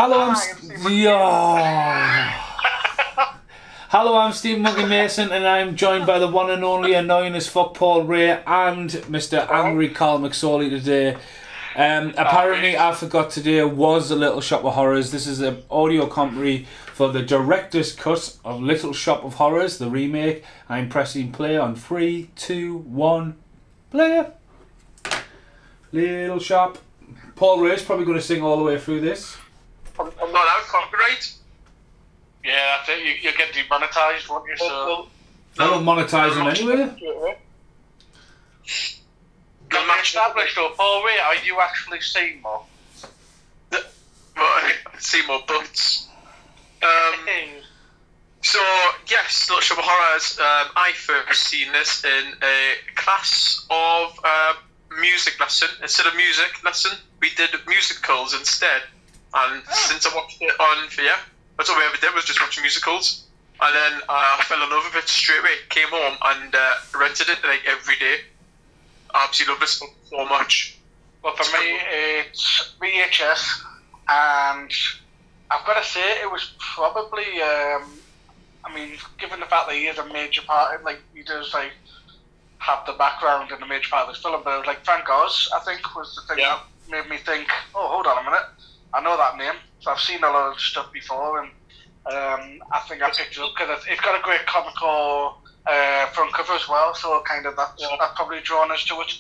Hello, Hello, I'm Stephen Monkey Mason, and I'm joined by the one and only annoying as fuck Paul Ray and Mr. Angry Carl McSorley today. Apparently, I forgot today was a Little Shop of Horrors. This is an audio commentary for the director's cut of Little Shop of Horrors, the remake. I'm pressing play on 3, 2, 1, play. Little Shop. Paul Ray's probably going to sing all the way through this. I'm not out copyright. Yeah, that's it. You get demonetized, won't you? So I don't monetize them anyway. The match established, though, Paul Ray, are you actually Seymour? Seymour Butts. So, yes, Little Shop of Horrors. I first seen this in a class of music lesson. Instead of music lesson, we did musicals instead. And since I watched it on, that's all we ever did was just watch musicals. And then I fell in love with it straight away. Came home and rented it like every day. I absolutely love this so much. Well, for me, it's VHS, and I've got to say, it was probably, I mean, given the fact that he is a major part, like, he does, like, have the background in a major part of this film, but it was like Frank Oz, I think, was the thing that made me think, oh, hold on a minute, I know that name, so I've seen a lot of stuff before, and I think I picked it up because it's got a great comical front cover as well, so kind of that's probably drawn us to it.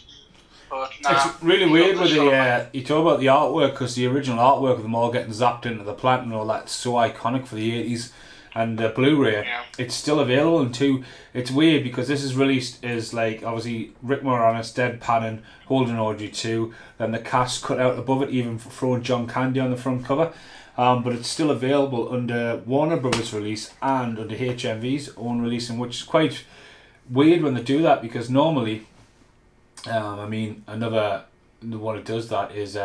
But it's really weird with the you talk about the artwork, because the original artwork of them all getting zapped into the plant and all that's so iconic for the 80s, and Blu-ray it's still available in two. It's weird because this is released as like obviously Rick Moranis deadpanning Holding Audrey 2, then the cast cut out above it, even for throwing John Candy on the front cover. But it's still available under Warner Brothers release and under HMV's own releasing, which is quite weird when they do that, because normally, I mean, another one that does that is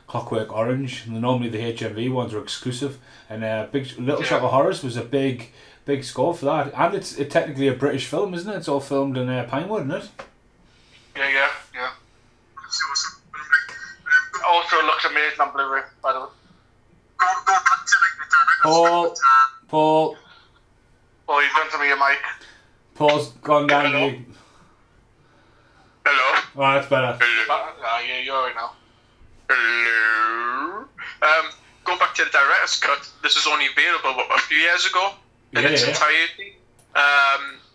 Clockwork Orange. Normally the HMV ones are exclusive, and Little Shop of Horrors was a big score for that. And it's technically a British film, isn't it? It's all filmed in Pinewood, isn't it? Yeah. Also looks amazing on Blu-ray, by the way. Go back to like the director's Paul. Oh, you've done to me, your mic. Paul's gone down. Hello. Oh, that's better. Yeah, you're right now. Hello. Going back to the director's cut, this was only available a few years ago in its entirety.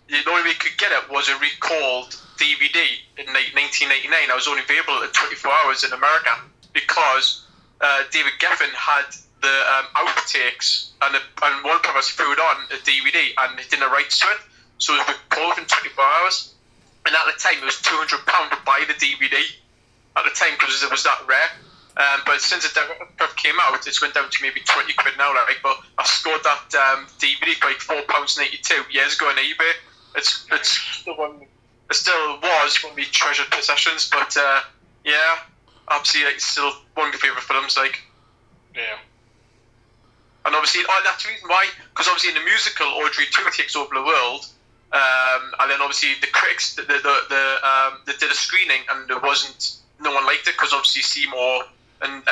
The only way you could get it was a recalled DVD in 1999. It was only available in 24 hours in America because David Geffen had the outtakes and one of us threw it on a DVD and it didn't write to it, so it was recalled in 24 hours. And at the time, it was £200 to buy the DVD at the time because it was that rare. But since the director's came out, it's went down to maybe 20 quid now. Like, but I scored that DVD for like £4.82 years ago on eBay. It's the one. It still was one of my treasured possessions. But obviously, like, it's still one of my favourite films. Like, and obviously, that's the reason why. Because obviously, in the musical, Audrey 2 takes over the world. And then obviously the critics they did a screening and no one liked it because obviously Seymour and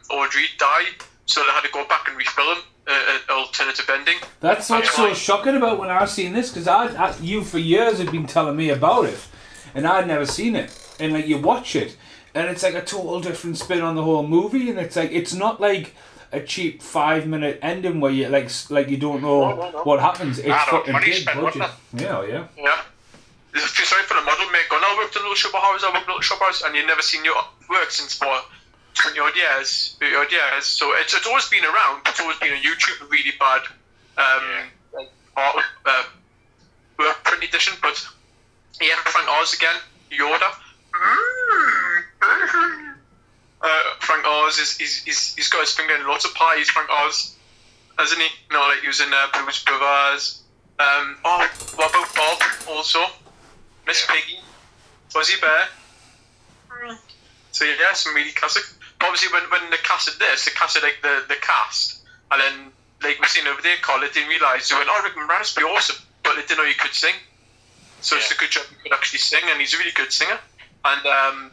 Audrey died, so they had to go back and refilm an alternative ending. That's what's so shocking about when I've seen this, because you for years had been telling me about it and I'd never seen it, and like you watch it and it's like a total different spin on the whole movie, and it's like it's not like a cheap 5-minute ending where you like you don't know what happens. It's fucking big budget. Yeah. Sorry for the model, mate. I worked in Little Shop of Horrors, and you've never seen your work since for 20 odd years, 30 odd years. So it's always been around. It's always been on YouTube, really bad work print edition. But Frank Oz again, Yoda. Frank Oz he's got his finger in lots of pies. Frank Oz, hasn't he? No, like he was in Blues Brothers. What about Bob also? Miss Piggy, Fuzzy Bear. So yeah, some really classic. But obviously, when the cast did this, the cast like the cast, and then like we've seen over there, Carl, they didn't realise they went, "Oh, Rick Moranis would be awesome," but they didn't know he could sing. So it's a good job he could actually sing, and he's a really good singer. And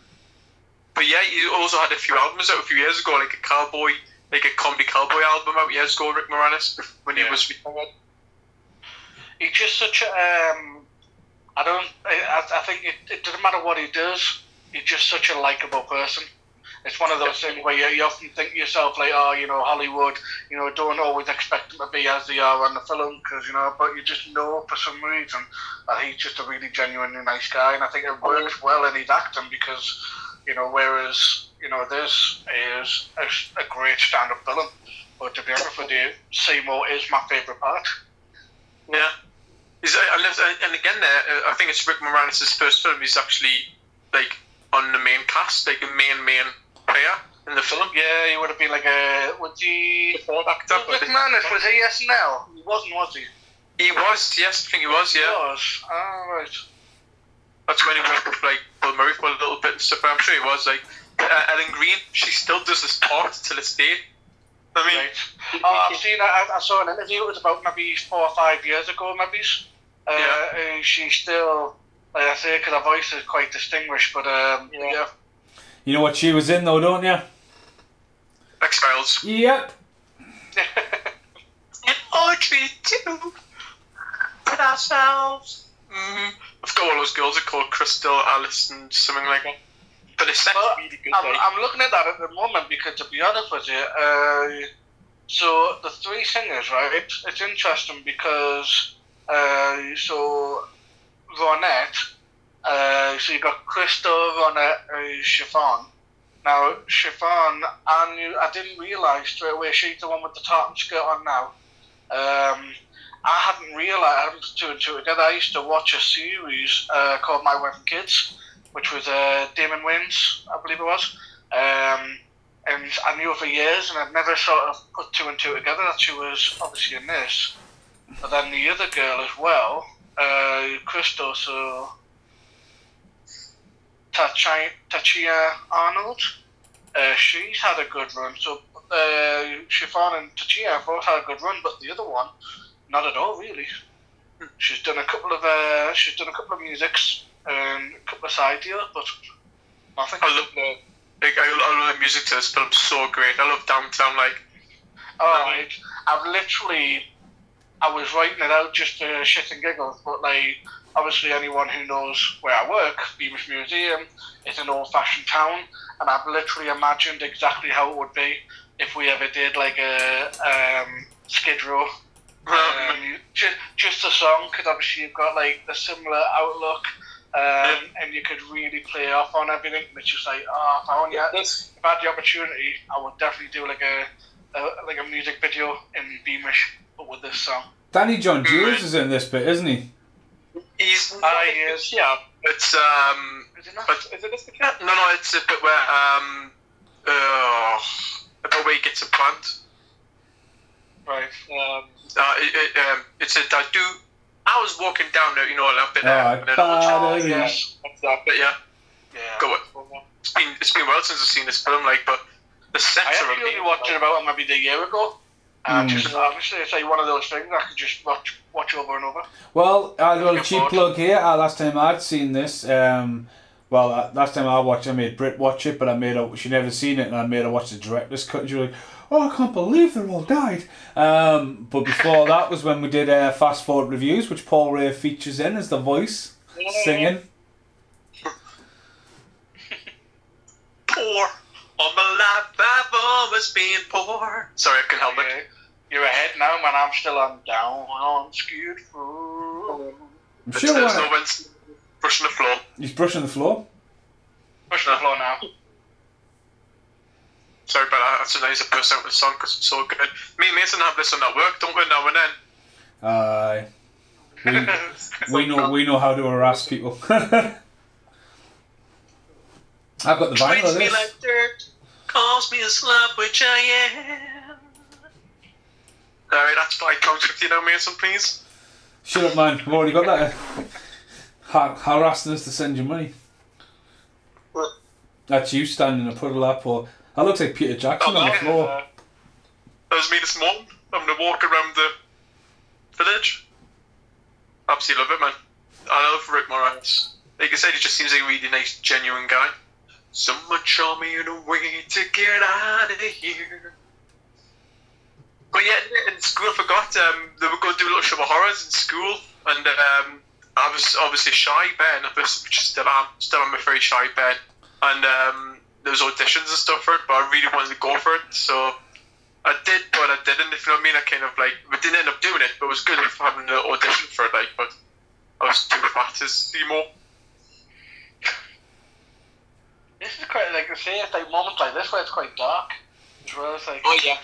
but yeah, he also had a few albums out a few years ago, like a Cowboy like a comedy cowboy album out years ago, Rick Moranis, when he was retired. He's just such a I think it doesn't matter what he does. He's just such a likable person. It's one of those things where you often think to yourself, like, oh, you know, Hollywood, you know, don't always expect them to be as they are on the film, because, you know, but you just know for some reason that he's just a really genuinely nice guy, and I think it works well in his acting because, you know, whereas, you know, this is a great stand-up film, but to be honest with you, Seymour is my favourite part. Yeah. And again, I think it's Rick Moranis' first film. He's actually, like, on the main cast, like a main player in the film. Yeah, he would have been like a... Was he... Rick Moranis, was he SNL? He wasn't, was he? He was, yes, I think he was, yeah. He was? Oh, right. That's when he worked with, like, Bill Murray for a little bit and stuff, but I'm sure he was, like... Ellen Green, she still does this part to this day. I mean... Right. Oh, I've seen... I saw an interview, it was about maybe 4 or 5 years ago, maybe. She's still... Like I say, because her voice is quite distinguished, but yeah. You know what she was in though, don't you? X-Files. Yep. And poetry too. Put ourselves. I forgot what those girls are called, Crystal, Alice, and something like that. But it's really good. I'm looking at that at the moment because, to be honest with you, so the 3 singers, right? It's interesting because so. Ronette, so you got Crystal, Ronette, Chiffon. Now, Chiffon, I didn't realise straight away she's the one with the tartan skirt on now. I hadn't realised, I hadn't put 2 and 2 together. I used to watch a series called My Wife and Kids, which was Damon Wayans, I believe it was. And I knew her for years, and I'd never sort of put 2 and 2 together that she was obviously in this. But then the other girl as well, Crystal, so Tachia Arnold, she's had a good run. So Chiffon and Tachia both had a good run, but the other one, not at all really. She's done a couple of musics and a couple of side deals, but nothing. I love the music to this film. So great. I love Downtown. I was writing it out just to shit and giggles, but like obviously anyone who knows where I work, Beamish Museum, it's an old-fashioned town, and I've literally imagined exactly how it would be if we ever did like a Skid Row. Just a song, because obviously you've got like the similar outlook, and you could really play off on everything. And it's just like, if I had the opportunity, I would definitely do like a music video in Beamish, but with this song. Danny John Jules is in this bit, isn't he? He is. Yeah. It's is it this bit? No, it's a bit where about where he gets a plant. Right. It's a I was walking down there, you know, a bit yes. That's that bit, yeah. Go on. It's been well since I've seen this film, like, but the sets are I only watched it about maybe a year ago. Just obviously, it's like one of those things I could just watch over and over. Well, I got a cheap plug here. Last time I'd seen this, last time I watched, I made Brit watch it, but she never seen it, and I made her watch the director's cut. And she was like, "Oh, I can't believe they're all died." But before that was when we did Fast Forward Reviews, which Paul Ray features in as the voice singing. Poor. All my life I've always been poor. Sorry, I can help it. You're ahead now, man. I'm still on down on Skid Row. Sure. Brushing the floor. He's brushing the floor. Brushing the floor now. Sorry about that. That's a nice burst out of the song because it's so good. Me and Mason have this on at work, don't we? Now and then. We know how to harass people. I've got the vinyl of this. Me like dirt, calls me a slut, which I am. Alright, that's 5 pounds 50 now, Mason, please. Shut up, man. I've already got that. Harassing us to send you money. What? That's you standing in a puddle up, or that looks like Peter Jackson on the floor. That was me this morning, having a walk around the village. Absolutely love it, man. I love Rick Moranis. Like I said, he just seems like a really nice, genuine guy. Someone show me a way to get out of here. But yeah, in school I forgot they were going to do a little show of horrors in school, and I was obviously shy Ben, which still am a very shy Ben, and there was auditions and stuff for it, but I really wanted to go for it, so I did, but I didn't. If you know what I mean, I kind of like, I didn't end up doing it, but it was good if having an audition for it, like, but I was too fat to see more. This is quite, like I say, it's like moments like this where it's quite dark as well. It's like, oh yeah.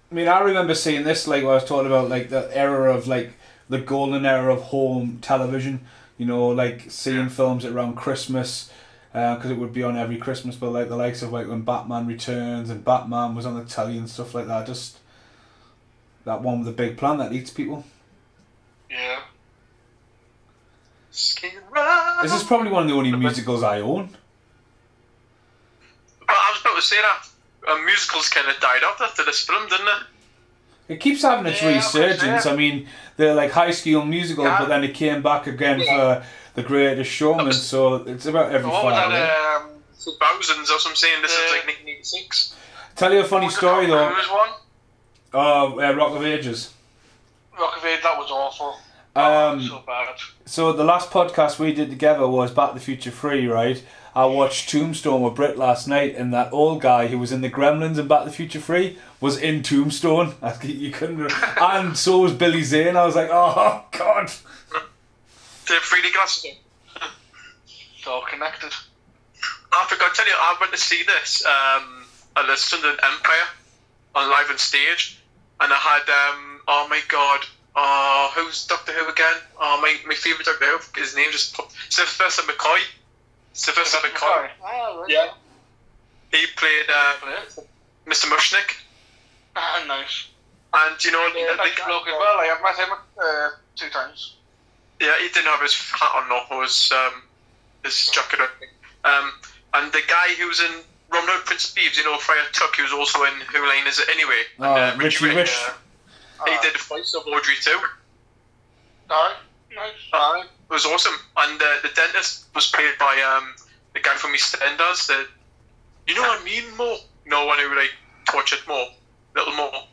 I mean, I remember seeing this, like, what I was talking about, like, the era of, like, the golden era of home television, you know, like, seeing films around Christmas, because it would be on every Christmas, but, like, the likes of, like, when Batman Returns and Batman was on the telly and stuff like that, just, that one with the big plan that eats people. yeah. This is probably one of the only musicals I own. But I was about to say that. Musicals kind of died off after this film, didn't it? It keeps having its resurgence. I mean, they're like High School Musical, but then it came back again for The Greatest Showman, so it's about every 5 years. 2000s, that's what I'm saying. This is like 1986. Tell you a funny story though. Who was one? Oh, Rock of Ages. Rock of Ages, that was awful. So bad. So the last podcast we did together was Back to the Future 3, right? I watched Tombstone with Britt last night, and that old guy who was in the Gremlins and Back to the Future 3 was in Tombstone. You couldn't, and so was Billy Zane. I was like, oh god. The 3D glasses on. It's all connected. I forgot to tell you, I went to see this at the Sunderland Empire on live on stage, and I had oh my god, who's Doctor Who again? Oh, my favourite Doctor Who. His name just popped. Sylvester McCoy. Sylvester McCoy. Oh, right. Yeah. He played Mr. Mushnick. Ah, nice. And you know, Nice bloke as well. I've met him 2 times. Yeah, he didn't have his hat on, no, his jacket or anything. And the guy who was in Robin Hood, Prince of Thieves, you know, Friar Tuck, he was also in Who Line Is It Anyway? And, Richie Rich. He did the voice of Audrey too. Alright, nice. It was awesome. And the dentist was played by the guy from EastEnders. You know what I mean, Mo? No one who like touch it more, little more.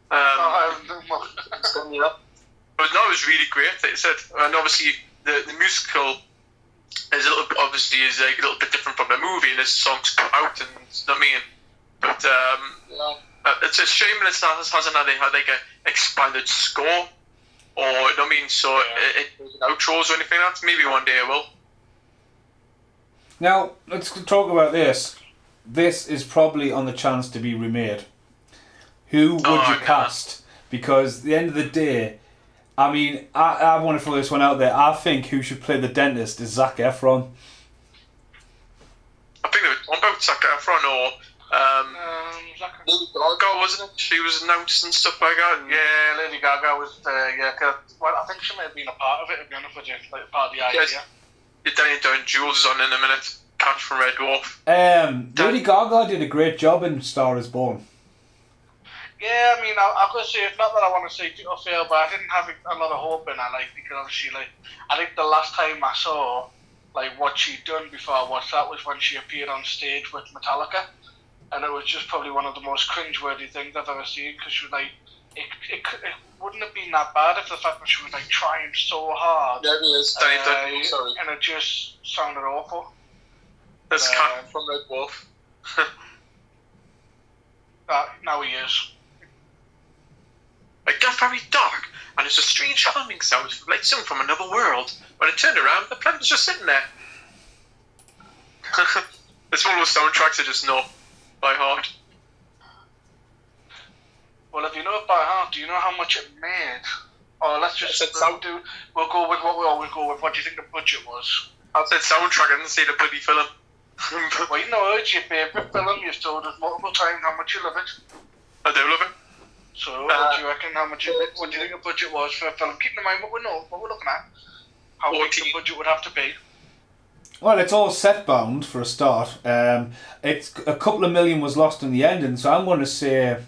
But no, it was really great. Like I said, and obviously the musical is like a little bit different from the movie, and there's songs cut out, and you know what I mean. But it's a shame that it hasn't had like a expanded score. Or, you know what I mean, so it outros or anything like that. Maybe one day it will. Now, let's talk about this. This is probably on the chance to be remade. Who would you cast? Because at the end of the day, I mean, I want to throw this one out there. I think who should play the dentist is Zac Efron. I think there was one about Zac Efron or Lady Gaga, wasn't it? She was announced and stuff like that. Yeah, Lady Gaga was, well, I think she may have been a part of it, to be honest with you, like part of the idea. Yes. You're down Jules is on in a minute. Cat from Red Dwarf. Lady Gaga did a great job in Star Is Born. Yeah, I mean, I've got to say, it's not that I want to say it or fail, but I didn't have a lot of hope in her, like, because obviously, like, I think the last time I saw, like, what she'd done before I watched that was when she appeared on stage with Metallica. And it was just probably one of the most cringeworthy things I've ever seen, because she was like, it wouldn't have been that bad if the fact that she was like trying so hard. Yeah, it is. Sorry. And it just sounded awful. That's Cat from Red Dwarf. Now he is. It got very dark, and it's a strange humming sound, like something from another world. When I turned around, the plant was just sitting there. It's one of those soundtracks I just know by heart. Well, if you know it by heart, do you know how much it made? Or let's just we'll go with what we always go with. What do you think the budget was? I said soundtrack, I didn't say the bloody film. Well, you know, it's your favourite film. You've told us multiple times how much you love it. I do love it. So, what do you reckon? What do you think the budget was for a film? Keep in mind what we're looking at. How big the budget would have to be. Well, it's all set bound for a start. It's a couple of million was lost in the ending, so I'm going to say,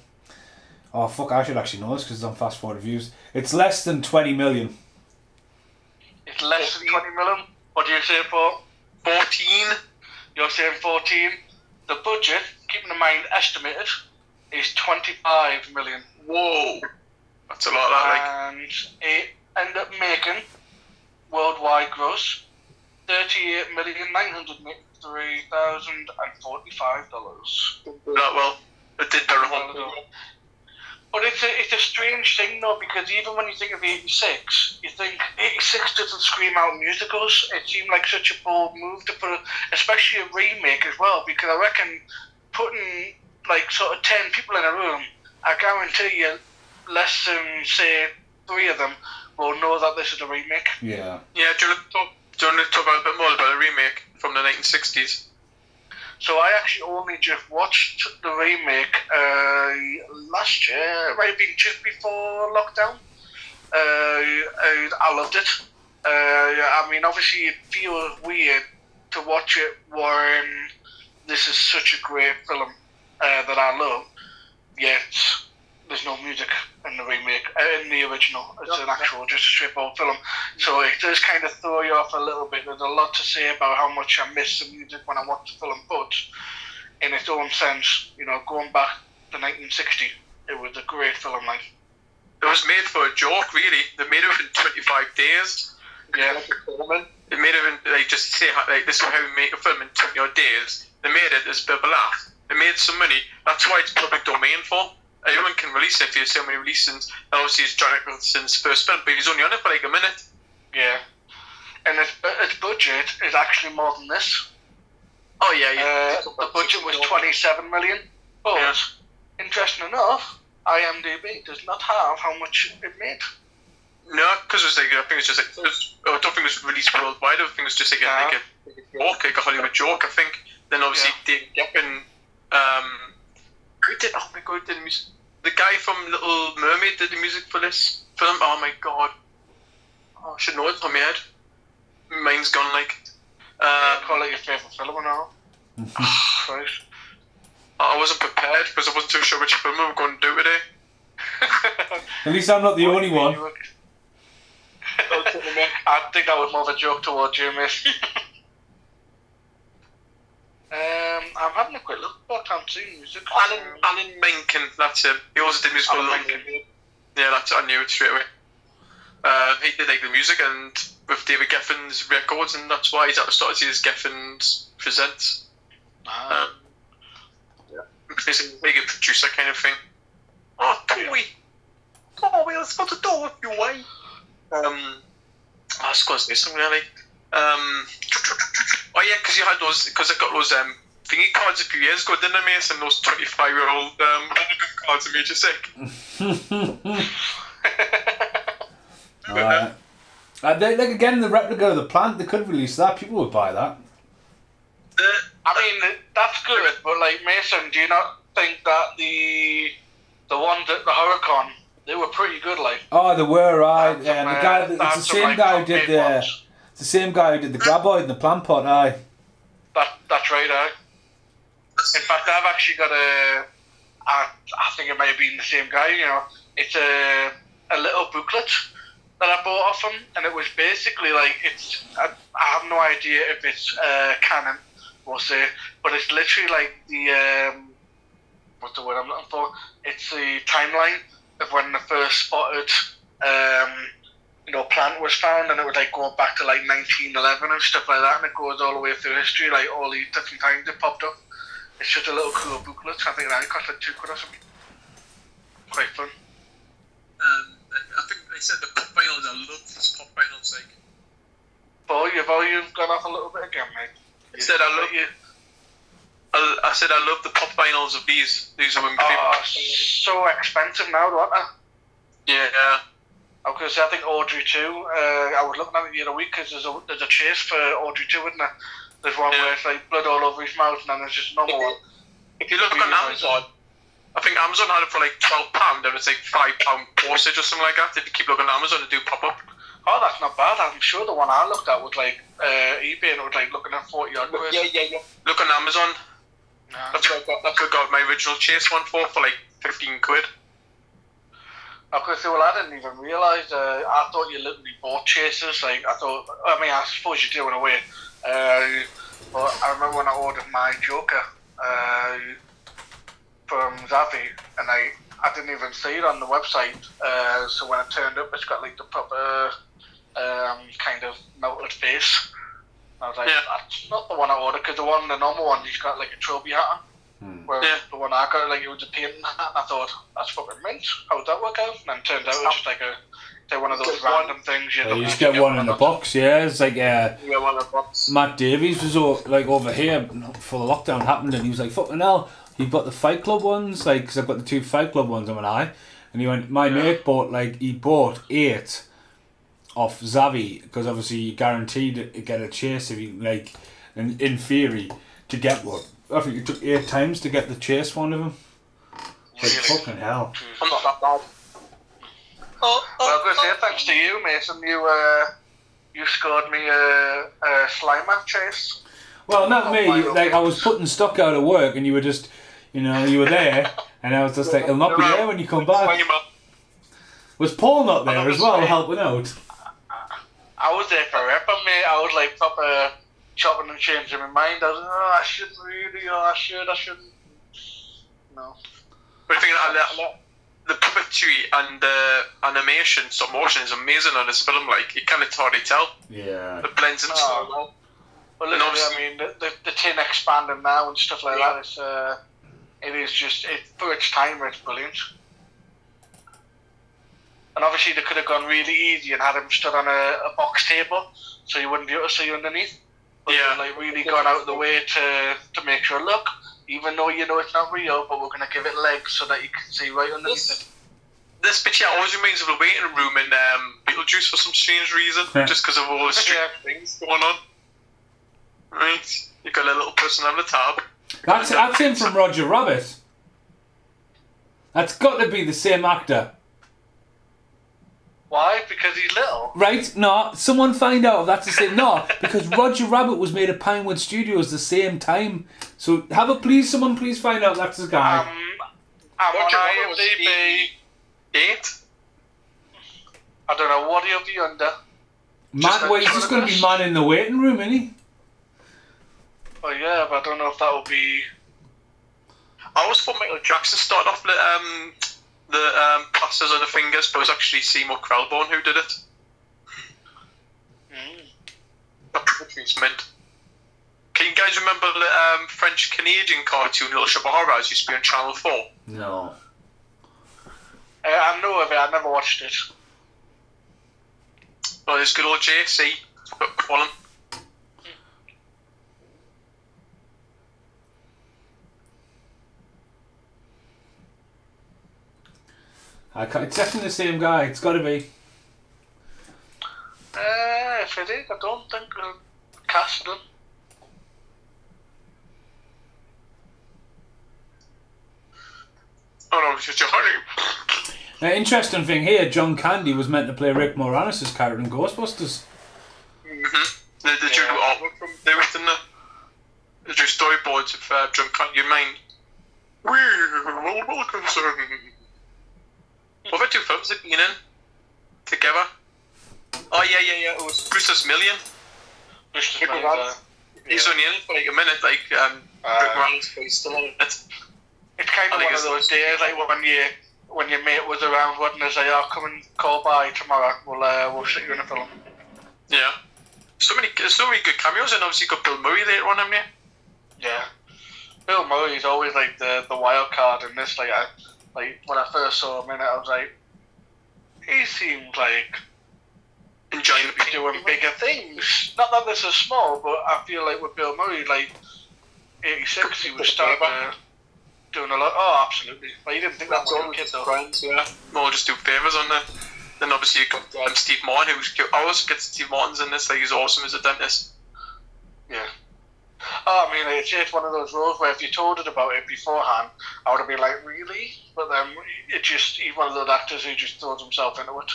oh fuck, I should actually know this because it's on Fast Forward Reviews. It's less than 20 million. It's less than 20 million. What do you say, Paul? 14. You're saying 14. The budget, keeping in mind estimated, is 25 million. Whoa. That's a lot of that, like. And it ended up making worldwide gross $38,983,045. That well. It did better home. But it's a strange thing though, because even when you think of 86, you think 86 doesn't scream out musicals. It seemed like such a bold move to put, especially a remake as well, because I reckon putting like sort of 10 people in a room, I guarantee you less than say 3 of them will know that this is a remake. Yeah. Yeah, do you want to talk about a bit more about a remake from the 1960s? So I actually only just watched the remake last year. It might have been just before lockdown. I loved it. I mean, obviously it feels weird to watch it when this is such a great film that I love, yet there's no music in the remake, in the original. It's an actual, just a straight old film. So it does kind of throw you off a little bit. There's a lot to say about how much I miss the music when I watch the film, but in its own sense, you know, going back to 1960, it was a great film. Like, it was made for a joke, really. They made it within 25 days. Yeah. They made it in, like, just say, like, this is how we make a film in 20 odd days. They made it as a bit of a laugh. They made some money. That's why it's public domain for. Anyone can release it if there's so many releases. And obviously, it's John Nicholson's first film, but he's only on it for like a minute. Yeah. And its budget is actually more than this. Oh, yeah. The budget was 27 million. But, interesting enough, IMDb does not have how much it made. No, because it was like, I think it's just like, I don't think it was released worldwide. I think it was just like a joke, like a Hollywood joke, I think. Then obviously, David Geffen, who did, oh my god, did the music? The guy from Little Mermaid did the music for this film. Oh my god. Oh, I should know it from my head. Mine's gone, like. Call it your favourite film or not? Christ. I wasn't prepared because I wasn't too sure which film we were going to do today. At least I'm not the only one. I think that was more of a joke towards you, mate. I'm having a quick look. I can't see music. Alan Menken, that's him. He also did music. Yeah, that's it. I knew it straight away. He did like the music and with David Geffen's records, and that's why he's started to see his Geffen's Presents. He's a big producer kind of thing. Oh, Toy! Oh, let's go to door if you wait. I was going to say something like. Oh yeah, because you had those. Because I got those thingy cards a few years ago, didn't I, Mason? Those 25-year-old cards that made you sick. Like again, the replica of the plant, they could release that. People would buy that. I mean, that's good, but like Mason, do you not think that the ones at the Huracan, they were pretty good, like? Oh, they were, right. And the guy, it's the same guy who did the. It's the same guy who did the graboid and the plant pot, aye. That's right, aye. In fact, I've actually got I think it might have been the same guy, you know. It's a little booklet that I bought off him, and it was basically like, I have no idea if it's canon, we'll say, but it's literally like the, what's the word I'm looking for? It's the timeline of when the first spotted, plant was found, and it would like go back to like 1911 and stuff like that, and it goes all the way through history, like all these different times it popped up. It's just a little cool booklet. I think that cost like £2 or something. Quite fun. I think they said the pop vinyls. I love these pop vinyls. Like, Paul, your volume's gone off a little bit again, mate. I said I love you. I said I love the pop vinyls of these. These are my favourite. So expensive now, aren't they? Yeah. I was going to say, I think Audrey 2, I was looking at it the other week, because there's a chase for Audrey 2, isn't there? There's one where it's like blood all over his mouth, and then there's just another one. If you look on Amazon, I think Amazon had it for like £12, and it's like £5 postage or something like that. If you keep looking at Amazon, it do pop up. Oh, that's not bad. I'm sure the one I looked at was like eBay, and it was like looking at 40 odd quid. Yeah. Look on Amazon. Yeah. That's what I got my original chase one for like 15 quid. Okay, so I didn't even realise. I thought you literally bought chases. Like, I suppose you do in a way. But I remember when I ordered my Joker from Zavi, and I I didn't even see it on the website. So when it turned up, it's got like the proper kind of melted face. I was like, that's not the one I ordered, because the normal one, he's got like a trophy hat on. Whereas the one I got, like, it was a painting hat, and I thought, that's fucking mint. How would that work out? And then it turned out it was just like one of those random things. You just get one in the box, yeah. It's like one in the box. Matt Davies was over here for the lockdown happened, and he was like, fucking hell, you've got the Fight Club ones, like, because I've got the 2 Fight Club ones, I'm an eye. And he went, my mate bought 8 off Zavi, because obviously you guaranteed to get a chase if you, like, in theory, to get one. I think it took 8 times to get the chase one of them. Like, fucking hell. I'm not that bad. Well, I was going to say, thanks to you, Mason, you scored me a Slimer chase. Well, not me. Like, I was putting stock out of work, and you were just, you were there, and I was just like, he'll not be there when you come back. Was Paul not there as well, helping out? I was there forever, mate. I was like proper chopping and changing my mind. I was like, I shouldn't really, I shouldn't. No. But I think the puppetry and the animation, stop motion, is amazing on this film. Like, you can't hardly tell. Yeah. It blends in so well. Well, I mean, the tin expanding now and stuff like that. It is just, for its time, it's brilliant. And obviously, they could have gone really easy and had him stood on a box table, so you wouldn't be able to see underneath. But like, really gone out of the way to make sure, look, even though you know it's not real, but we're going to give it legs so that you can see right underneath it. This picture always reminds of the waiting room in Beetlejuice for some strange reason, just because of all the strange things going on. Right? You got a little person on the tab. That's him from Roger Rabbit. That's got to be the same actor. Why? Because he's little? Right? No, someone find out if that's the same. No, because Roger Rabbit was made at Pinewood Studios the same time. So someone please find out that's the guy. I'm on IMDb. 8? I don't know, what he'll be under. He's just going to be man in the waiting room, isn't he? Oh yeah, but I don't know if that will be... I always thought Michael Jackson started off the plasters on the fingers, but it was actually Seymour Krelborn who did it. That's meant. Can you guys remember the French-Canadian cartoon Little Shop of Horrors used to be on Channel 4? No. I know of it, I never watched it. Well, there's good old JC. Call him. It's definitely the same guy. It's got to be. If it is, I don't think we'll cast him. Oh no, it's just Johnny. Now, interesting thing here, John Candy was meant to play Rick Moranis' character in Ghostbusters. They drew artwork from there, didn't they? They drew storyboards of John Candy in mind. We're all concerned. What about 2 films they've been in together? Oh yeah. It was Brewster's Million. He's only in it for like a minute. Like Rick Moranis is still on it. It's kind of one of those days, like when your mate was around, wasn't it? Say, "Oh, come and call by tomorrow. We'll stick you in a film." Yeah. There's so many good cameos, and obviously you got Bill Murray later on, haven't you? Yeah. Bill Murray's always like the wild card in this. Like when I first saw him in it, I was like, he seemed like enjoying doing bigger things. Not that this is small, but I feel like with Bill Murray, like 86, he was starting doing a lot. Oh, absolutely. Like, you didn't think that was a kid though. Friends, yeah. More just do favours on there. Then obviously you got Steve Martin, I always get Steve Martin's in this. Like, he's awesome as a dentist. Yeah. Oh, I mean, it's one of those roles where if you told it about it beforehand, I would have been like, really? But then he's one of those actors who just throws himself into it.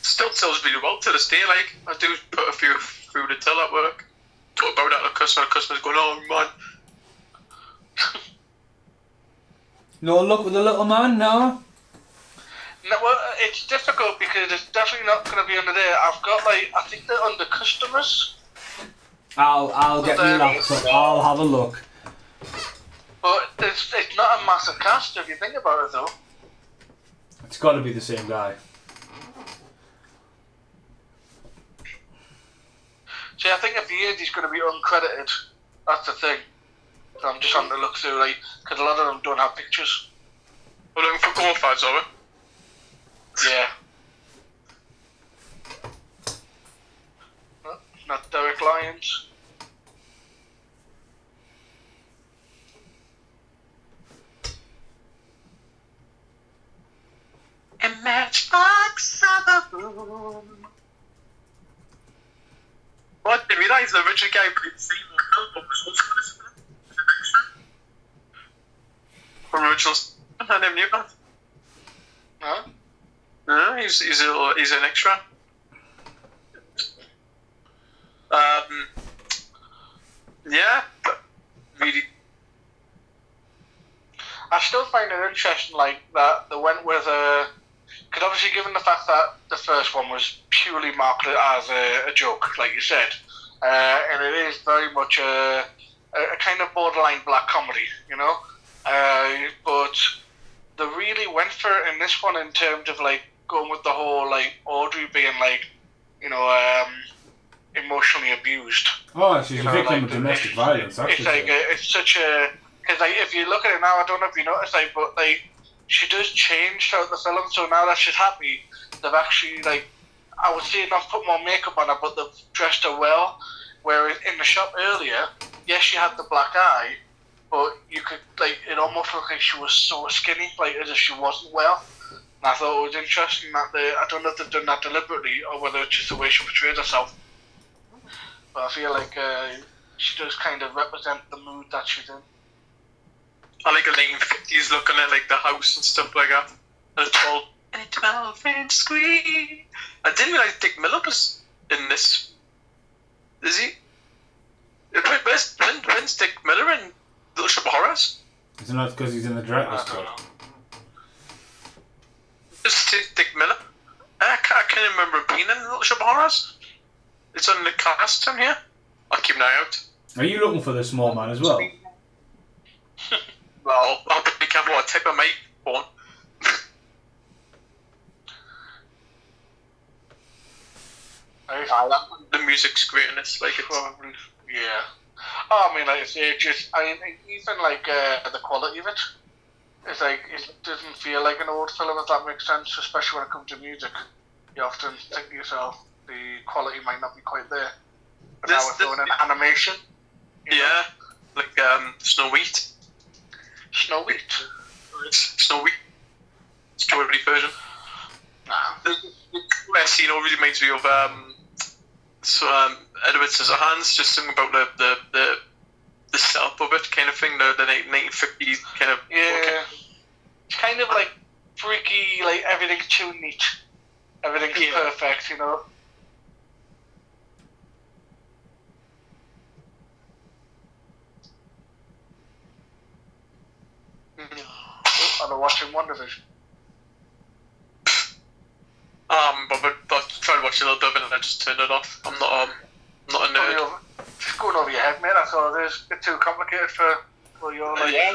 Still tells really well to this day. Like, I do put a few through the till at work. Talk about that to the customer's going, oh man. No luck with the little man, no? No, well, it's difficult because it's definitely not going to be under there. I've got I think they're under customers. I'll get you laptop. I'll have a look. But it's not a massive cast if you think about it, though. It's got to be the same guy. See, I think if he is, he's going to be uncredited. That's the thing. So I'm just trying to look through, like, because a lot of them don't have pictures. We're looking for qualifiers, are we? Yeah. No, not Derek Lyons. A matchbox of a room. Well, I didn't realise the original guy played the same film, but was also in this film. As an extra. From original. I never knew that. Huh? No, he's an extra. Yeah, but really. I still find it interesting, like, that they went with because obviously, given the fact that the first one was purely marketed as a joke, like you said, and it is very much a kind of borderline black comedy, you know, but they really went for it in this one in terms of, like, going with the whole, like, Audrey being, like, you know, emotionally abused. Oh, she's a victim of domestic violence, actually. It's like, it's such a... Because, like, if you look at it now, I don't know if you noticed, like, but, like, she does change throughout the film, so now that she's happy, they've actually, like, I would say not put more makeup on her, but they've dressed her well, whereas in the shop earlier, yes, she had the black eye, but you could, like, it almost looked like she was so skinny, like, as if she wasn't well. And I thought it was interesting that I don't know if they've done that deliberately, or whether it's just the way she portrays herself. But I feel like she does kind of represent the mood that she's in. I like a 1950s look on it, like the house and stuff like that. And a 12-inch screen. I didn't realise Dick Miller was in this. Is he? When's Dick Miller in Little Shop of Horrors? Isn't that because he's in the director's cut? It's Dick Miller. I can't remember him being in Little Shop of Horrors. It's on the cast on here. I'll keep an eye out. Are you looking for the small man as well? Well, I'll be careful what I type on my phone. The music's great in this, like it's probably, yeah. Oh, I mean, like I say, even like the quality of it, it's like it doesn't feel like an old film, if that makes sense. Especially when it comes to music, you often think to yourself the quality might not be quite there. But now we're throwing in animation. Yeah, like Snow Wheat. Snow Wheat. Snow Wheat. Strawberry version. Nah. The scene already reminds me of Edward Scissorhands, just thinking about the setup of it, kind of thing, the 1950s kind of. Yeah. It's kind of like freaky, like everything's too neat, everything's perfect, you know. And I'm watching WandaVision. But I tried to watch a little bit and I just turned it off. I'm not a nerd. It's going over your head, mate. I thought it was a bit too complicated for your life. Yeah.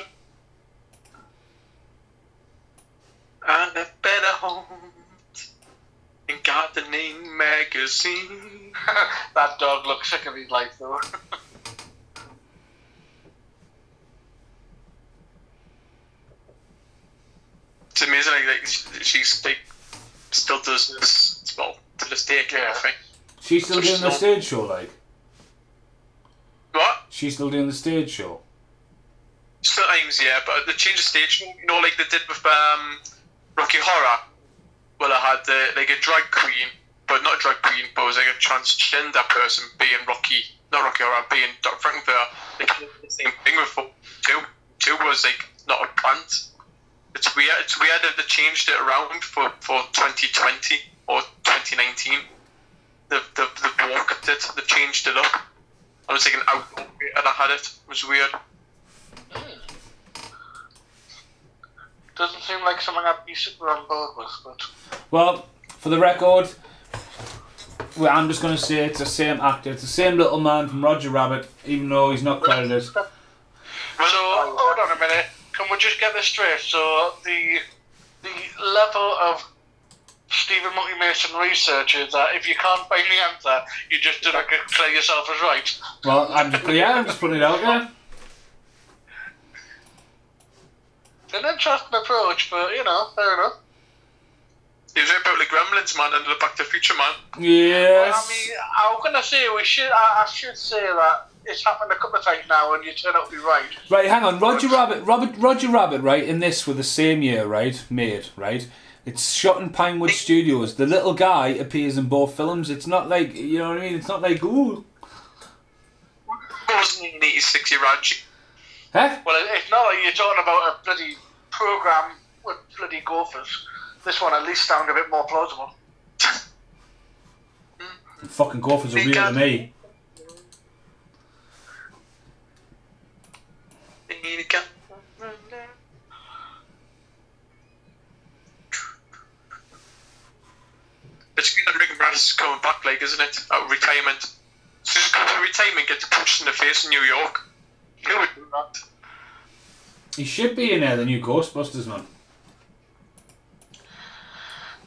And a better home in Gardening Magazine. That dog looks sick of his life, though. It's amazing, like she's like still does this, well, to this day kind of thing. She's still doing the stage show, like? What? She's still doing the stage show? Sometimes, yeah, but they changed the stage show, you know, like they did with Rocky Horror. Well, I had like a drag queen, but not a drag queen, but it was like a transgender person being Rocky, not Rocky Horror, being Dr. Frankenfurter. They did the same thing with two was like not a plant. It's weird that they changed it around for 2020 or 2019. They've walked it, they've changed it up. I was like an outdoor bit and I had it. It was weird. Doesn't seem like something I'd be super on board with, but... Well, for the record, I'm just going to say it's the same actor. It's the same little man from Roger Rabbit, even though he's not credited. hold on a minute. Can we just get this straight? So the level of Stephen Monkey Mason research is that if you can't find the answer, you just do not declare yourself as right. Well, I'm just putting it out there. It's an interesting approach, but fair enough. He was about the Gremlins, man, and the Back to the Future, man. Yes. Well, I mean, I'm gonna say I should say that it's happened a couple of times now, and you turn out to be right. Right, hang on. Roger Rabbit, right, in this were the same year, right, made, right? It's shot in Pinewood Studios. The little guy appears in both films. It's not like, you know what I mean? It's not like, ooh. Wasn't he 86 year Raji? Huh? Well, it's not like you're talking about a bloody program with bloody gophers. This one at least sounds a bit more plausible. Fucking gophers are real to me. It's good that Rick Moranis is coming back, like, isn't it? Out of retirement. As soon as he comes out of retirement, gets punched in the face in New York. Who would do that? He should be in there, the new Ghostbusters, man.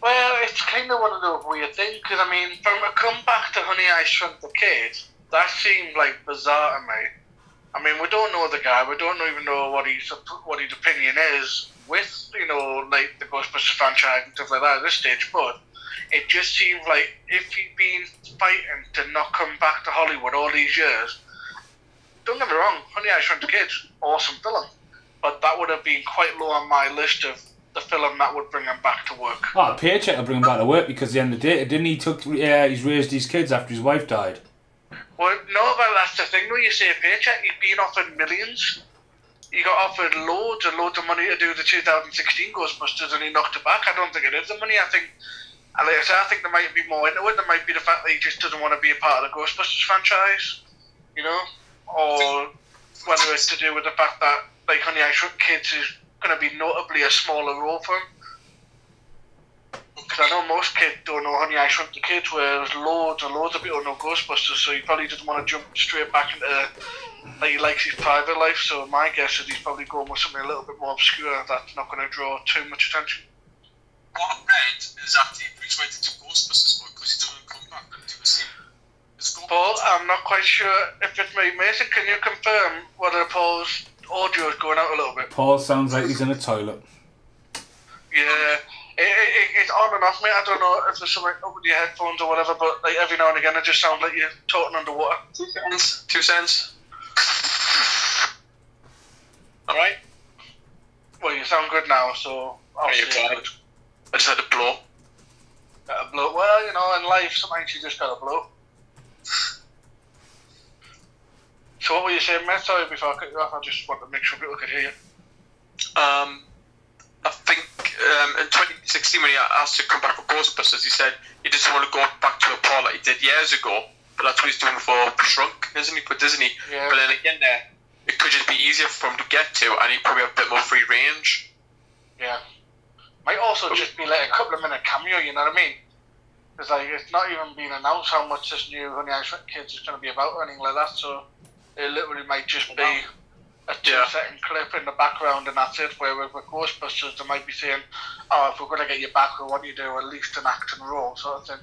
Well, it's kind of one of those weird things, because, I mean, from a comeback to Honey, I Shrunk the Kid, that seemed, like, bizarre to me. I mean, we don't know the guy, we don't even know what his opinion is with, like, the Ghostbusters franchise and stuff like that at this stage, but it just seems like if he'd been fighting to not come back to Hollywood all these years, don't get me wrong, Honey, I Shrunk the Kid, awesome film, but that would have been quite low on my list of the film that would bring him back to work. Oh, a paycheck will bring him back to work because at the end of the day, didn't he he's raised his kids after his wife died? Well, no, but that's the thing, when you say a paycheck, he's been offered millions. He got offered loads and loads of money to do the 2016 Ghostbusters and he knocked it back. I don't think it is the money. I think, like I said, I think there might be more into it. There might be the fact that he just doesn't want to be a part of the Ghostbusters franchise, or whether it's to do with the fact that, like, Honey, I Shrunk Kids is going to be notably a smaller role for him. Because I know most kids don't know Honey, I Shrunk the Kids, whereas loads and loads of people know Ghostbusters, so he probably doesn't want to jump straight back into, like, he likes his private life, so my guess is he's probably going with something a little bit more obscure that's not going to draw too much attention. What I read is that he's waiting to Ghostbusters because he doesn't come back and do the same. Paul, I'm not quite sure if it's me. Mason, can you confirm whether Paul's audio is going out a little bit? Paul sounds like he's in a toilet. Yeah. It's on and off, mate. I don't know if there's something up with your headphones or whatever, but like every now and again it just sounds like you're talking underwater. 2 cents. Alright? Well, you sound good now, so I'll say good. I just had a blow. Got a blow. Well, in life sometimes you just got a blow. So what were you saying, mate? Sorry, before I cut you off, I just want to make sure people could hear you. I think in 2016 when he asked to come back with Ghostbusters, he said he doesn't want to go back to a part like he did years ago, but that's what he's doing for Shrunk, isn't he, for Disney? Yeah. But then again it could just be easier for him to get to, and he'd probably have a bit more free range. Yeah. Might also just be like a couple of minute cameo, you know what I mean? Because like, it's not even been announced how much this new Honey, I Shrunk Kids is going to be about or anything like that, so it literally might just be a 2-second clip in the background and that's it, where with Ghostbusters they might be saying, oh, if we're going to get you back, we want you to do at least an acting role, sort of thing.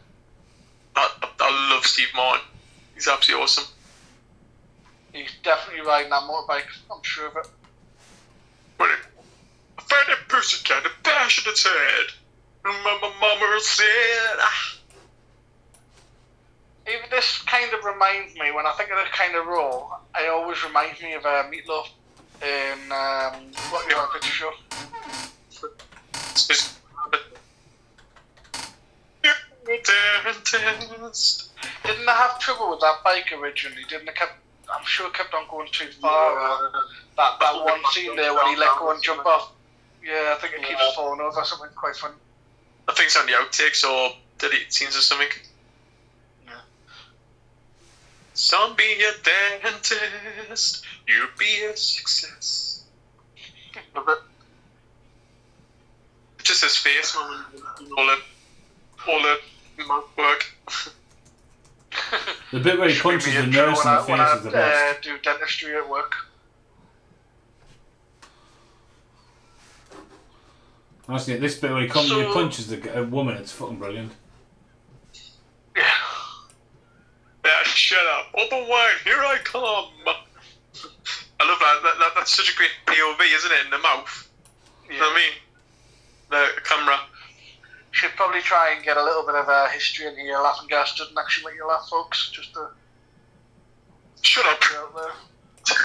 I love Steve Martin. He's absolutely awesome. He's definitely riding that motorbike, I'm sure of it. I found that pussycat, a bash in its head, and my mama said, Even this kind of reminds me, when I think of this kind of role, it always reminds me of Meatloaf in What You Want Picture Show. Didn't I have trouble with that bike originally? I'm sure it kept on going too far. That one scene there when he let go and jump off. Yeah, I think it keeps falling over. Something quite funny. I think it's on the outtakes or deleted scenes or something. Some be a dentist, you'll be a success. Just his face, man, all the mouth work. The bit where he punches the nurse in the face is the best. Do dentistry at work. Honestly, this bit where he comes and he punches a woman, it's fucking brilliant. Yeah. Yeah, shut up. Open wide, here I come. I love that. That's such a great POV, isn't it, in the mouth? Yeah. You know what I mean? The camera. Should probably try and get a little bit of a history into your laughing gas. Doesn't actually make you laugh, folks. Just to... Shut up.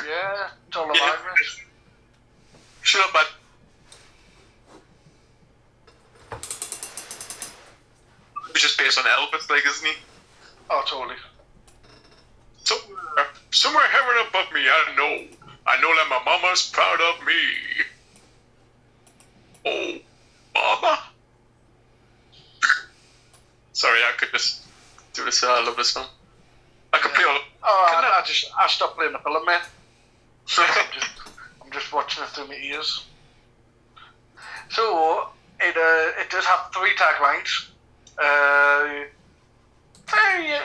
Yeah, it's all about it. Shut up, man. It's just based on Elvis, like, isn't he? Oh, totally. Somewhere heaven above me, I know that my mama's proud of me. Oh, mama. Sorry, I could just do this. I love this song. I could play all. I stopped playing the film, man. I'm just watching it through my ears. So it does have 3 taglines.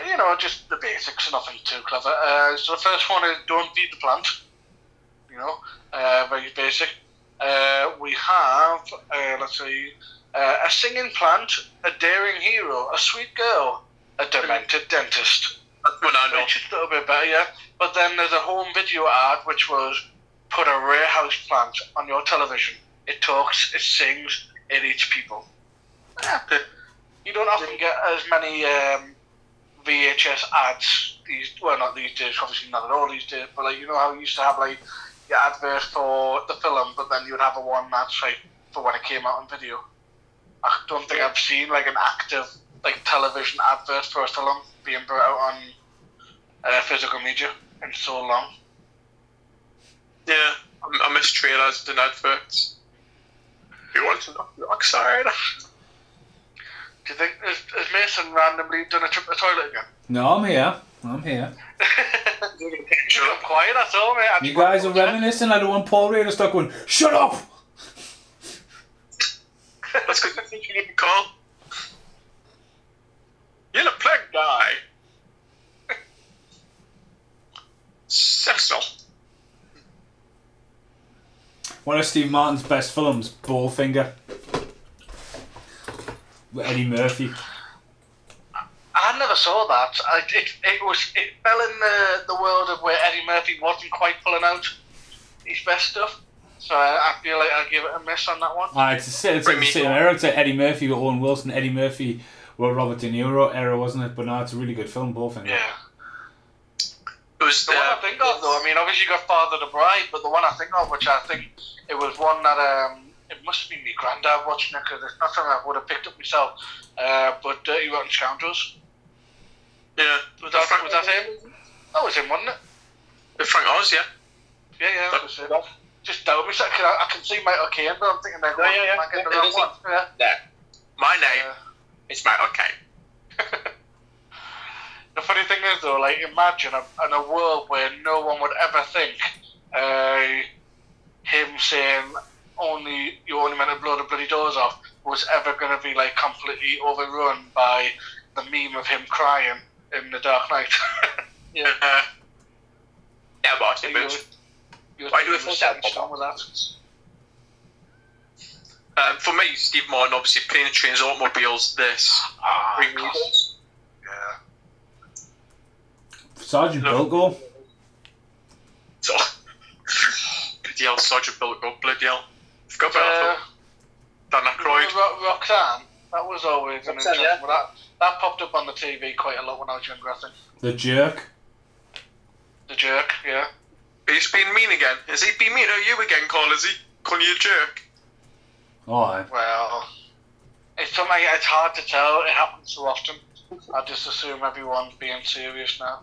You know, just the basics, nothing too clever. So the first one is "Don't feed the plant." You know, very basic. We have let's see, a singing plant, a daring hero, a sweet girl, a demented dentist. That's what I know. Which is a little bit better, yeah. But then there's a home video ad which was put a rare house plant on your television. It talks, it sings, it eats people. Yeah. You don't often get as many VHS ads not these days, obviously not at all these days, but like, you know how you used to have like your advert for the film, but then you would have a one that's like for when it came out on video. I don't think I've seen like an active like television advert for a film being brought out on physical media in so long. Yeah, I miss trailers and adverts. You want to knock the oxide? Do you think has Mason randomly done a trip to the toilet again? No, I'm here. I'm quiet, that's all, mate. You guys are reminiscing. I don't want Paul Ray to start going, shut up! That's because I think you need to call. You're the plague guy. Cecil. One of Steve Martin's best films, Ballfinger. With Eddie Murphy. I never saw that. It fell in the world of where Eddie Murphy wasn't quite pulling out his best stuff. So I feel like I'll give it a miss on that one. It's the same era. It's like Eddie Murphy with Owen Wilson, Eddie Murphy with Robert De Niro era, wasn't it? But no, it's a really good film, Ballfinger. Yeah. It was the one I think of, though. I mean, obviously you got Father the Bride, but the one I think of, which I think it was one that it must have been my granddad watching it, because it's not something I would have picked up myself. But Dirty Rotten Scoundrels. Yeah. Was that him? That was him, wasn't it? With Frank Oz, yeah. Yeah, that was it. Just doubt me, I can see Michael Caine, but I'm thinking they're going to the wrong one. Yeah. My name is Michael Caine. The funny thing is, though, like, imagine in a world where no one would ever think him saying you only meant to blow the bloody doors off was ever going to be like completely overrun by the meme of him crying in The Dark Knight. Yeah. Yeah, but why do we think that? With that? For me, Steve Martin, obviously, Plane, Trains, Automobiles, this. Yeah. Sergeant Bilko. So, bloody hell, Sergeant Bilko, bloody hell. Forgot about that. Dan Aykroyd. Roxanne, that was always an interesting one. That popped up on the TV quite a lot when I was younger, I think. The Jerk. The Jerk, yeah. He's been mean again. Is he being mean to you again, Carl? Is he calling you a jerk? Oh, aye. Well, it's something. It's hard to tell. It happens so often. I just assume everyone's being serious now.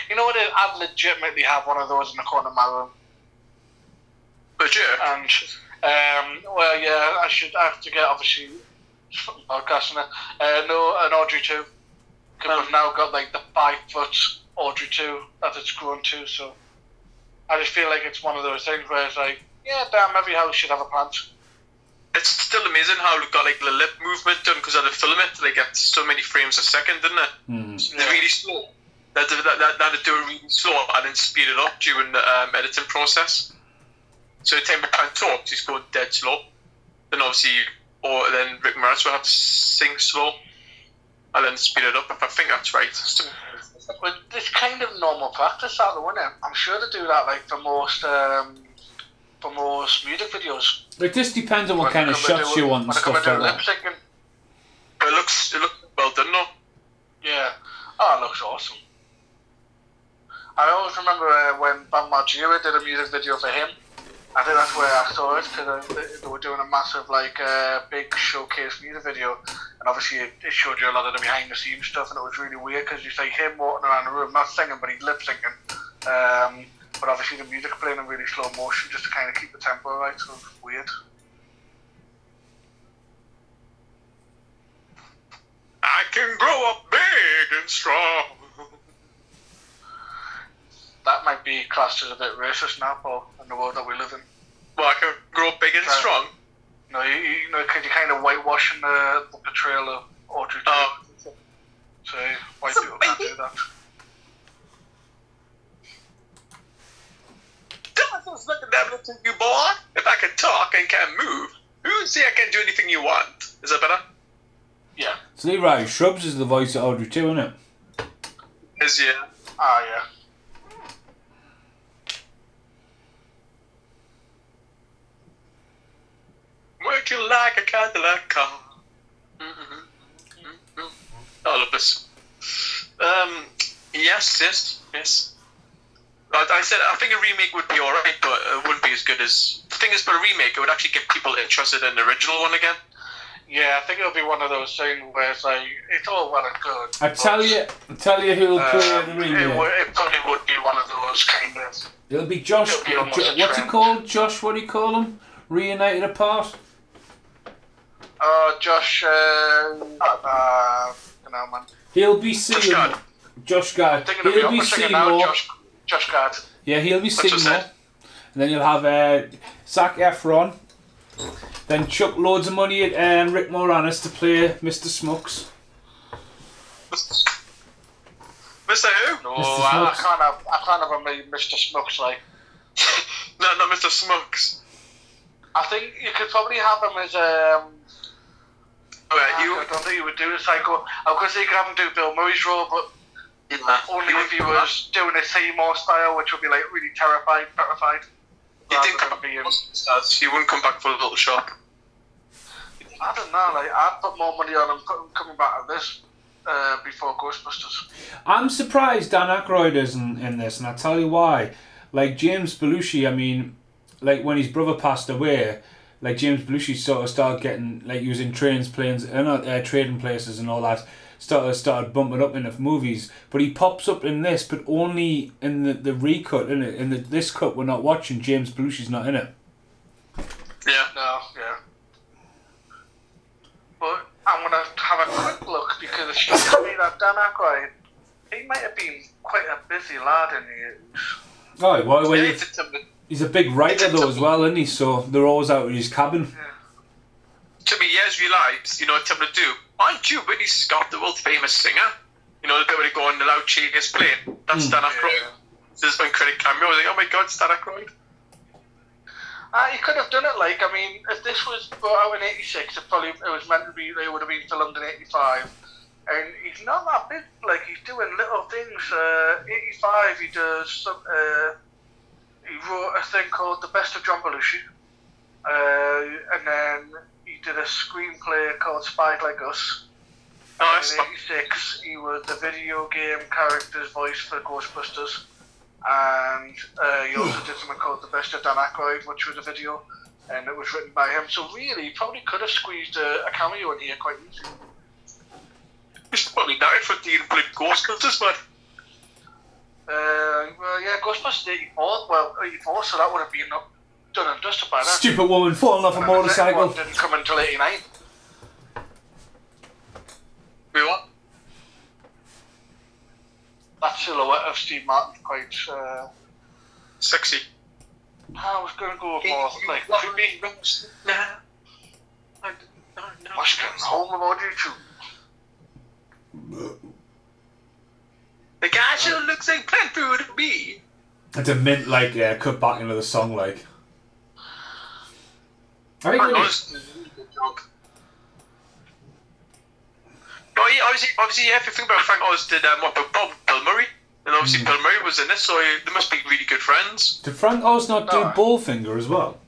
You know what? I'd legitimately have one of those in the corner of my room. A jerk? And well, yeah, I have to get obviously podcasting it. No, an Audrey 2. Because we've now got like the 5-foot Audrey 2 that it's grown to, so I just feel like it's one of those things where it's like, yeah, damn, every house should have a plant. It's still amazing how they've got like the lip movement done because of the film it. They get so many frames a second, didn't they? Mm. It's really slow. They had to do it really slow and then speed it up during the editing process. So the time we can't talk, he's going dead slow. Then obviously, or then Rick Moranis will have to sing slow, and then speed it up. If I think that's right. But it's kind of normal practice, that, though, isn't it? I'm sure they do that, like for most music videos. It just depends on what kind of shots you want and stuff like that. Lip-syncing. But it looks well done, though. Yeah. Oh, it looks awesome. I always remember when Bam Margera did a music video for him. I think that's where I saw it, because they were doing a massive, big showcase music video, and obviously it showed you a lot of the behind-the-scenes stuff, and it was really weird, because you see him walking around the room, not singing, but he's lip-syncing, but obviously the music playing in really slow motion, just to kind of keep the tempo right, so it was weird. I can grow up big and strong. That might be classed as a bit racist now, Paul, in the world that we live in. Well, I can grow up big and strong. No, you know, because you're kind of whitewashing the portrayal of Audrey. So white people can't do that. Doesn't look at that to you, boy. If I can talk and can move, who would say I can do anything you want? Is that better? Yeah. So Levi Shrubs is the voice of Audrey too, isn't it? Is yeah. Ah, yeah. Would you like a Cadillac car? I love this. Yes. I said I think a remake would be alright, but it wouldn't be as good as. The thing is, for a remake, it would actually get people interested in the original one again. Yeah, I think it'll be one of those things where it's like, it's all well and good. I tell you who'll play the remake. It probably would be one of those kind of. It'll be Josh. What's he called? Josh, what do you call him? Reunited apart. Josh. Man. He'll be Seymour. Josh Gad. He'll be Seymour. Josh Gad. Yeah, he'll be Seymour. And then you'll have Zac Efron. Then chuck loads of money at Rick Moranis to play Mr. Smucks. Mr. Who? No, I can't have a Mr. Smucks like. No, not Mr. Smucks. I think you could probably have him as I don't think you would do this. I was going to say you could have him do Bill Murray's role, but only if he was doing a Seymour style, which would be like really terrified. He wouldn't come back for a little shop. I don't know. Like, I'd put more money on him coming back at this before Ghostbusters. I'm surprised Dan Aykroyd isn't in this, and I'll tell you why. Like James Belushi, I mean, like when his brother passed away, like James Belushi sort of started getting, like, using trains, planes, trading places and all that. Started bumping up in the movies, but he pops up in this, but only in the recut. In this cut we're not watching, James Belushi's not in it. Yeah. No. Yeah. But I'm gonna have a quick look because it seems to me that Dan Aykroyd, he might have been quite a busy lad in the 80s. Oh, well, he's a big writer though as well, isn't he? So they're always out in his cabin. Yeah. To me, years realised, you know what I'm going to do? Aren't you Whitney Scott, the world famous singer? You know, the bit where they go on the loud cheerleaders playing? That's Dan Aykroyd. Yeah. There's been credit cameo. I was like, oh my god, it's Dan Aykroyd. He could have done it like, I mean, if this was brought out in 86, it was meant to be, it would have been filmed in 85. And he's not that big, like, he's doing little things. 85, he does some, he wrote a thing called The Best of John Belushi. And then he did a screenplay called Spies Like Us. In 86, he was the video game character's voice for Ghostbusters. And he also did something called The Best of Dan Aykroyd, which was a video, and it was written by him. So really, he probably could have squeezed a cameo in here quite easily. He's probably died for the Ghostbusters, man. Well, yeah, Ghostbusters 84. Well, 84, so that would have been done and dusted by that. Stupid woman falling off a motorcycle. The didn't come until 89. Wait, what? That silhouette of Steve Martin's quite sexy. I was going to go with more like creepy. Nah. What's getting home about you two? The guy sure looks like plant food to me. It's a mint, like, cut back into the song, like. I think good job. But yeah, obviously, yeah, if you think about it, Frank Oz did what about Bill Murray? And obviously Bill Murray was in this, so they must be really good friends. Did Frank Oz not do Ballfinger as well?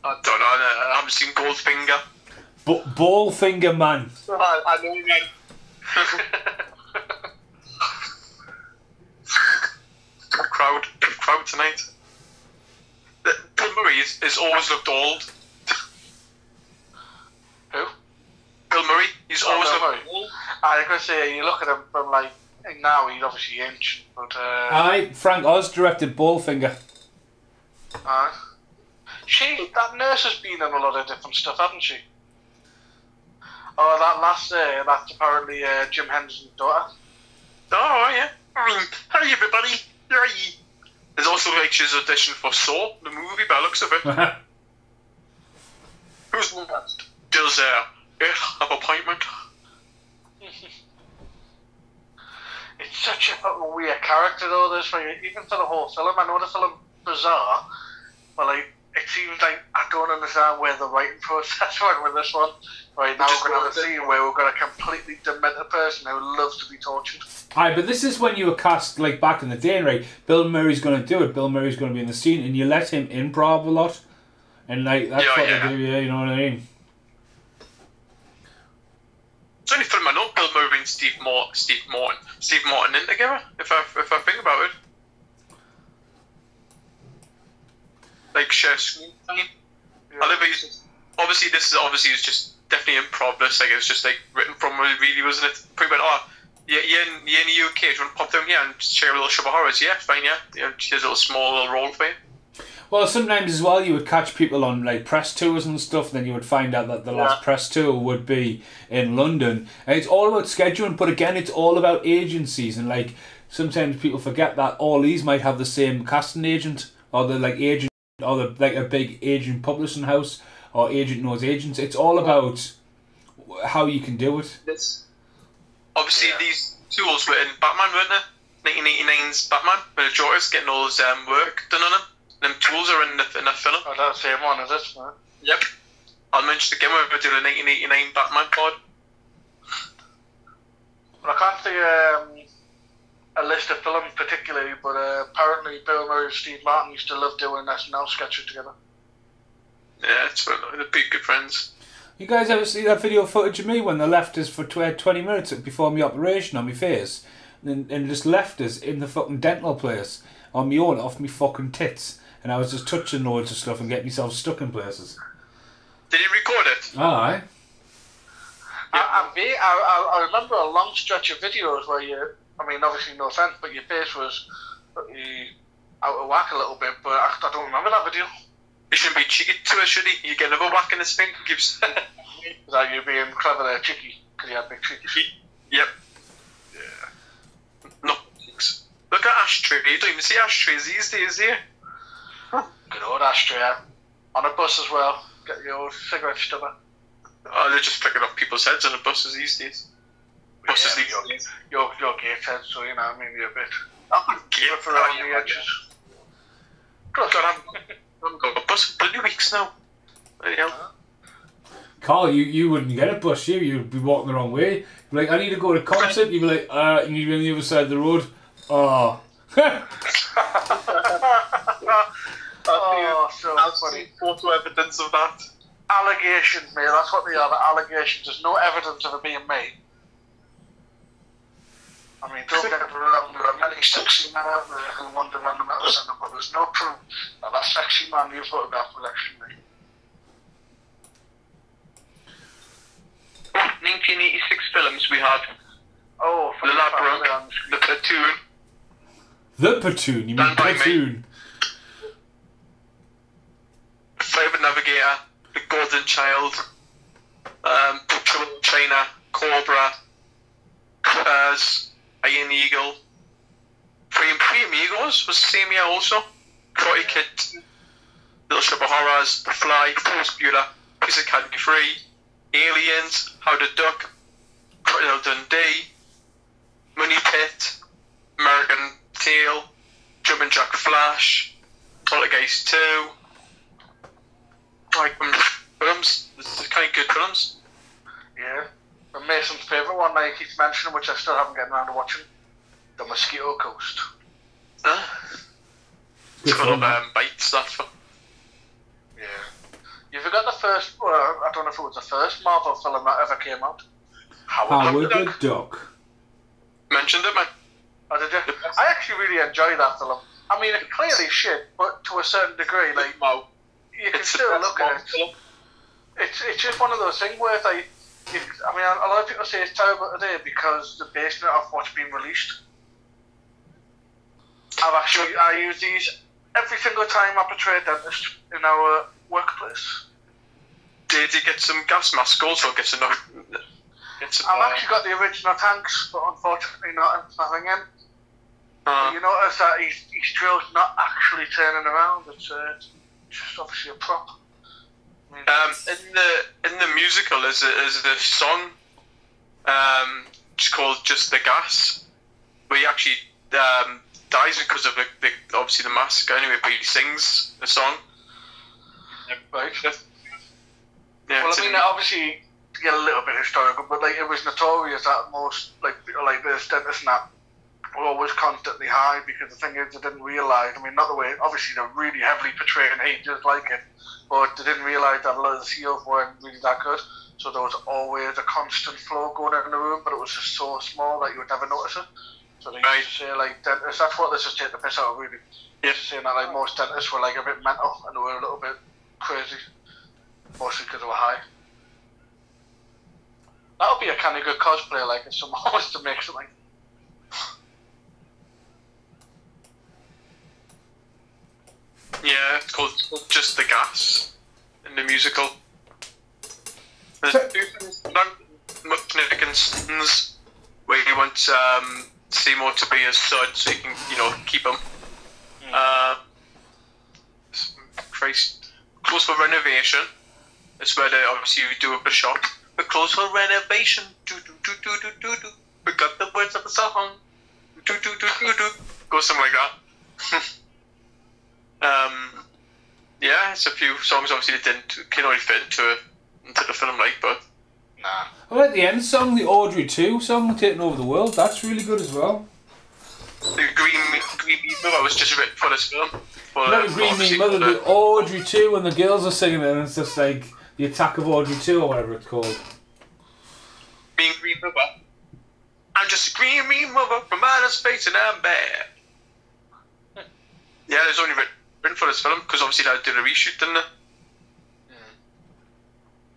I don't know, I haven't seen Goldfinger. Ballfinger Man. I know, man. Big crowd tonight. Bill Murray has always looked old. Who? Bill Murray. He's always looked old. I was going to say, you look at him from like, now he's obviously ancient, but... Aye, Frank Oz directed Ballfinger. Aye. That nurse has been in a lot of different stuff, hasn't she? Oh, that last that's apparently Jim Henson's daughter. Oh, yeah. Hi, everybody. Hi. There's also like she's auditioned for Saw, the movie, by the looks of it. Who's next? Does have appointment? It's such a weird character, though, this, like, even for the whole film. I know the film bizarre, but like, it seems like I don't understand where the writing process went with this one. Right, now we're going to have a scene where we've got a completely demented person who loves to be tortured. Aye, but this is when you were cast, like, back in the day, right? Bill Murray's going to do it. Bill Murray's going to be in the scene, and you let him improv a lot. And, like, that's what they do, yeah, you know what I mean? It's only film I know Bill Murray and Steve Martin in together, if I think about it. Like, share screen time. Yeah. I love it. Obviously, it's just definitely improv. This, like, it's just like written from really, wasn't it? Pretty much. Oh, yeah, you're in the UK. Do you want to pop down here and share a little shop of horrors? Yeah, fine. Yeah, here's a little small role for you. Well, sometimes as well, you would catch people on like press tours and stuff. Then you would find out that the last press tour would be in London, and it's all about scheduling. But again, it's all about agencies, and like sometimes people forget that all these might have the same casting agent or the like agent. Or the, like a big agent publishing house or agent knows agents. It's all about how you can do it. Obviously, these tools were in Batman, weren't they? 1989's Batman, where the Joker's getting all his work done on him. Them tools are in the film. Oh, that's the same one, is it? Man? Yep. I'll mention again when we do the 1989 Batman pod. Well, I can't see a list of films particularly, but apparently Bill Murray and Steve Martin used to love doing SNL sketches together. Yeah, they're big good friends. You guys ever see that video footage of me when they left us for 20 minutes before my operation on my face and just left us in the fucking dental place on my own off my fucking tits, and I was just touching loads of stuff and getting myself stuck in places. Did you record it? Aye. I remember a long stretch of videos where you, I mean, obviously no offense, but your face was out of whack a little bit, but I don't remember that video. You shouldn't be cheeky to it, should he? You get another whack in his thing. Gives. Is that you being clever there, cheeky? Because you had big cheeky feet. Yep. Yeah. No, thanks. Look at Ashtray. You don't even see ashtrays these days, do you? Good old Ashtray. On a bus as well. Get your old cigarette stubber. Oh, they're just picking up people's heads on the buses these days. Buses these days. You're gate head, so you know, I mean, you're a bit. I'm gate around the edges. God, I haven't got a bus for bloody weeks now. Bloody hell. Carl, you wouldn't get a bus, you'd be walking the wrong way. You'd be like, I need to go to a concert. You'd be like, and you'd be on the other side of the road. Oh. Oh, so I've funny. seen photo evidence of that. Allegations, mate. That's what they are. The allegations. There's no evidence of it being made. I mean, don't get me wrong. There are many sexy men out there who wander around the metal centre, but there's no proof that sexy man you photographed was actually me. 1986 films we had. Oh, The Labyrinth, The Platoon. The Platoon? You mean Platoon? Private Navigator, The Golden Child, Trouble in China, Cobra, Clippers, Iron Eagle, Three Amigos was the same year also. Karate Kid, Little Shop of Horrors, The Fly, Ferris Bueller, Police Academy 3, Aliens, How to Duck, Crocodile Dundee, Money Pit, American Tail, Jumpin' Jack Flash, Poltergeist 2, like films. They're kind of good films. Yeah. But Mason's favourite one, like he keeps mentioning, which I still haven't gotten around to watching, The Mosquito Coast. It's full of bites, that film. Yeah. You forgot the first, well, I don't know if it was the first Marvel film that ever came out. Howard the Duck. Mentioned it, man. Oh, did you? I actually really enjoyed that film. I mean, it's clearly shit, but to a certain degree, like, you can still look at it. It's just one of those things where, like, I mean, a lot of people say it's terrible today because they're basing it off what's been released. I use these every single time I portray a dentist in our workplace. Did you get some gas mask also? I've actually got the original tanks, but unfortunately nothing in. You notice that his drill's not actually turning around. It's just obviously a prop. In the musical is a song it's called Just the Gas, where he actually dies because of obviously the mask anyway, but he sings the song. Right. Yeah, well, I mean, obviously, to get a little bit historical, but like it was notorious that most like the dentists and that were always constantly high because the thing is they didn't realise. I mean, not the way obviously they're really heavily portraying hate just like it, but they didn't realise that a lot of the seals weren't really that good. So there was always a constant flow going in the room, but it was just so small that you would never notice it. So they used to say like dentists. That's what this is taking the piss out of really. They used to say that like most dentists were like a bit mental and they were a little bit crazy, mostly because they were high. That would be a kind of good cosplay, like if someone was to make something. Yeah, it's called Just the Gas in the musical. There's Nick and Sons where he wants Seymour to be his son so he can, keep him. Christ. Close for renovation. It's where they obviously do a shot. We're close for renovation. Do. We got the words of the song. Do. Go something like that. Yeah, it's a few songs obviously that can only fit into the film, like, but nah. I like the end song, the Audrey 2 song, Taking Over the World. That's really good as well. The Green Meat Mother was just written for this film. Not the Green Meat Mother, the Audrey 2, and the girls are singing it, and it's just like the Attack of Audrey 2 or whatever it's called. Green Mother. I'm just a Green Meat Mother from outer space and I'm bad. Yeah, it's only written for this film because obviously they did a reshoot, didn't they?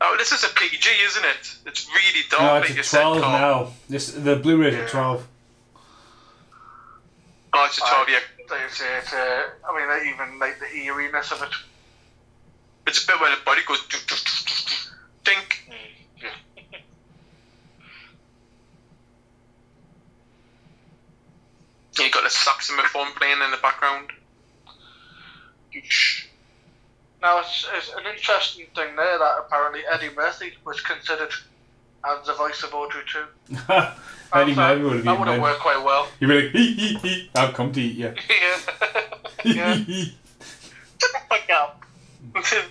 Oh, this is a PG, isn't it? It's really dark. No, like it's a 12 now. The Blu-ray's a 12. Oh, it's a 12, yeah. I mean, even like the eeriness of it. It's a bit where the body goes dink. Yeah. You got the saxophone playing in the background. Now, it's an interesting thing there that apparently Eddie Murphy was considered as the voice of Audrey 2. Eddie Murphy would have been. That would have worked quite well. You'd be like, hee, I've come to eat you. Yeah. Shut the fuck up.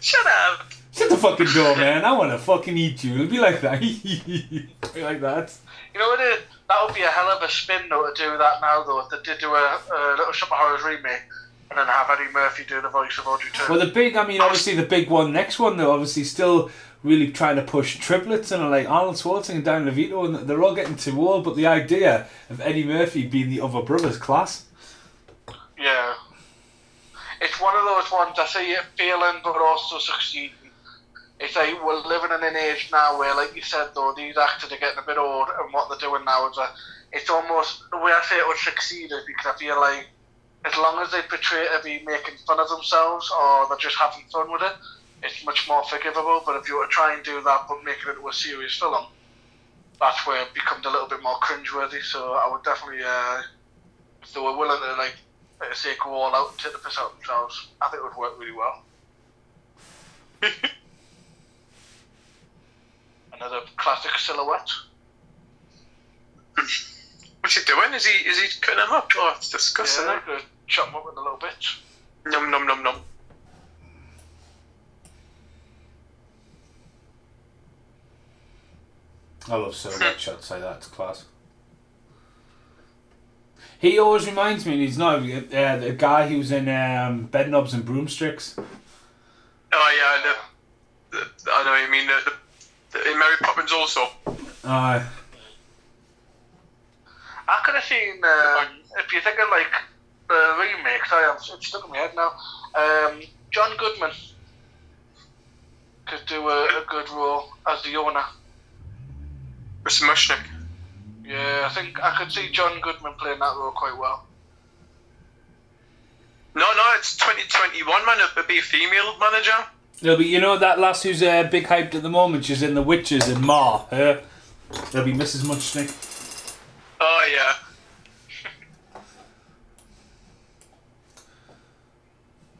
Shut up. Shut the fucking door, man. I want to fucking eat you. It'll be like that. Be like that. You know what it is? That would be a hell of a spin, though, to do that now, though. If they did do a Little Shop of Horrors remake and then have Eddie Murphy do the voice of Audrey 2. Well, obviously the big one, next one, though, obviously still really trying to push triplets and like Arnold Schwarzenegger and Dan DeVito, and they're all getting too old, but the idea of Eddie Murphy being the other brother's class. Yeah. It's one of those ones I see it failing but also succeeding. It's like we're living in an age now where, like you said, though, these actors are getting a bit old, and what they're doing now is it's almost, the way I say it would succeed is because I feel like as long as they portray it to be making fun of themselves or they're just having fun with it, it's much more forgivable. But if you were to try and do that but make it into a serious film, that's where it becomes a little bit more cringeworthy. So I would definitely, if they were willing to, like I say, go all out and take the piss out of themselves, I think it would work really well. Another classic silhouette. What's he doing? Is he cutting him up? Oh, it's disgusting. Yeah, gonna chop him up in a little bit. Num. I love silhouette shots like that. It's class. He always reminds me, and he's not the guy who's in Bedknobs and Broomsticks. Oh yeah, I know what you mean. In Mary Poppins also. I could have seen, if you think of like the remakes, it's stuck in my head now. John Goodman could do a good role as the owner. Mr. Mushnick. Yeah, I think I could see John Goodman playing that role quite well. No, it's 2021, man. It'll be a female manager. There'll be, you know, that lass who's big hyped at the moment. She's in The Witches in Ma. Her. There'll be Mrs. Mushnick. Oh yeah.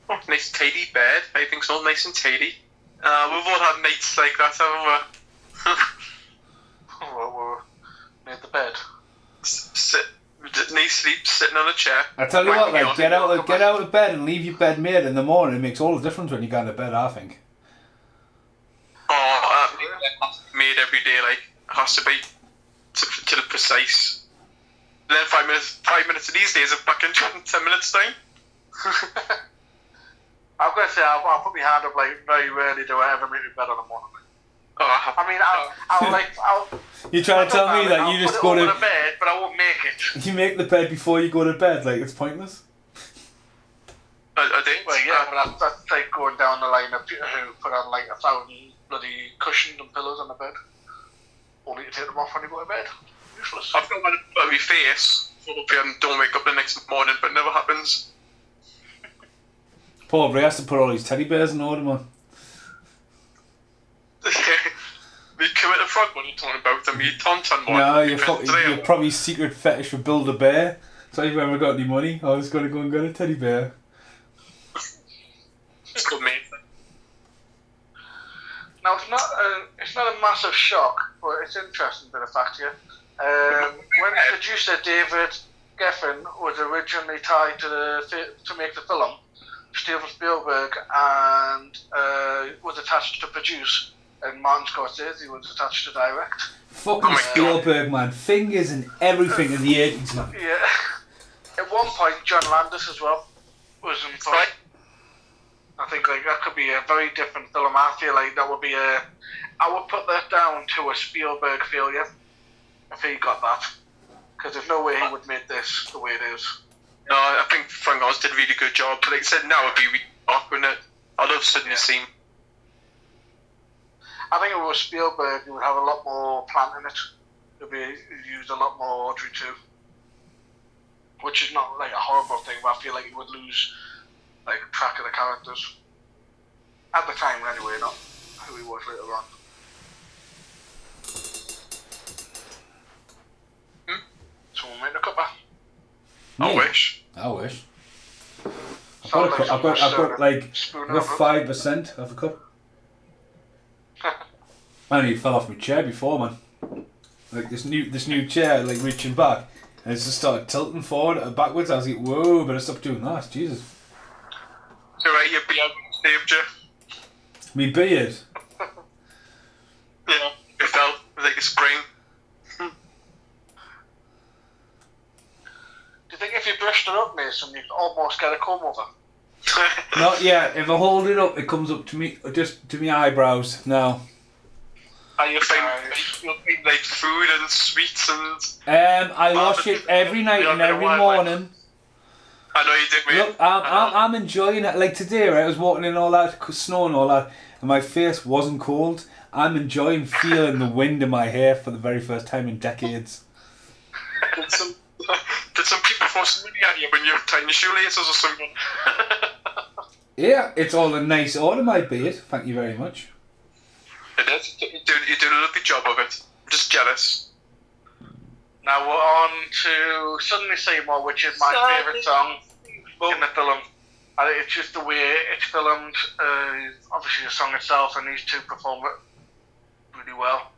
Oh, nice tidy bed. I think so. Nice and tidy. We've all had nights like that, haven't we? Well, we're near the bed. Nice sleep, sitting on a chair. I tell you what, like, get out of bed and leave your bed made in the morning. It makes all the difference when you get out of bed, I think. Oh, made every day, like, has to be to the precise. And then 5 minutes of these days are back in 10 minutes time. I've got to say, I'll put my hand up, like, very rarely do I ever make my bed on the morning. Oh, I mean, I'll You're trying to tell me that you just go to bed, but I won't make it. You make the bed before you go to bed, like it's pointless. I think. Well, yeah, but that's like going down the line of people who put on like 1,000 bloody cushions and pillows on the bed, only to take them off when you go to bed. Useless. I've got one on my face, and don't wake up the next morning, but it never happens. Paul Bray has to put all these teddy bears in order, man. We commit a frog when you're talking about them. You taunton one. No, you're probably secret fetish for Build a Bear. So if you ever got any money, I was going to go and get a teddy bear. It's good, mate. Now it's not a massive shock, but it's interesting bit of fact here. When producer David Geffen was originally tied to make the film, Steven Spielberg and was attached to produce. And Martin Scorsese was attached to direct. Fucking Spielberg, man. Fingers and everything in the 80s, man. Yeah. At one point, John Landis as well was involved. I think like that could be a very different film. I feel like that would be I would put that down to a Spielberg failure if he got that. Because there's no way he would make this the way it is. No, I think Frank Oz did a really good job. But like I said, now it'd be really dark, wouldn't it? I'd love sitting in the scene. I think if it was Spielberg, he would have a lot more plant in it. He'd use a lot more Audrey too. Which is not like a horrible thing, but I feel like he would lose like track of the characters. At the time anyway, not who he was later on. Someone make a cuppa. I wish. I've got like 5% of a cup. I nearly fell off my chair before, man. Like this new chair, like reaching back, and it just started tilting forward and backwards. I was like, whoa, but I stopped doing that. Jesus. So right, your beard saved you. Me beard. Yeah, it fell like a spring. Do you think if you brushed it up, Mason, you'd almost get a comb over? Not yet. If I hold it up, it comes up to me, just to my eyebrows. No. And you find like food and sweets and. I wash it every night and every morning. I know you did, mate. Look, I'm enjoying it. Like today, right? I was walking in all that snow and all that, and my face wasn't cold. I'm enjoying feeling the wind in my hair for the very first time in decades. Did some people throw some money at you when you were tying your shoelaces or something? Yeah, it's all a nice order, my beard. Thank you very much. It is. You do a lovely job of it. I'm just jealous. Now we're on to Suddenly Seymour, which is my favourite song in the film. It's just the way it's filmed. Obviously the song itself, and these two perform it really well.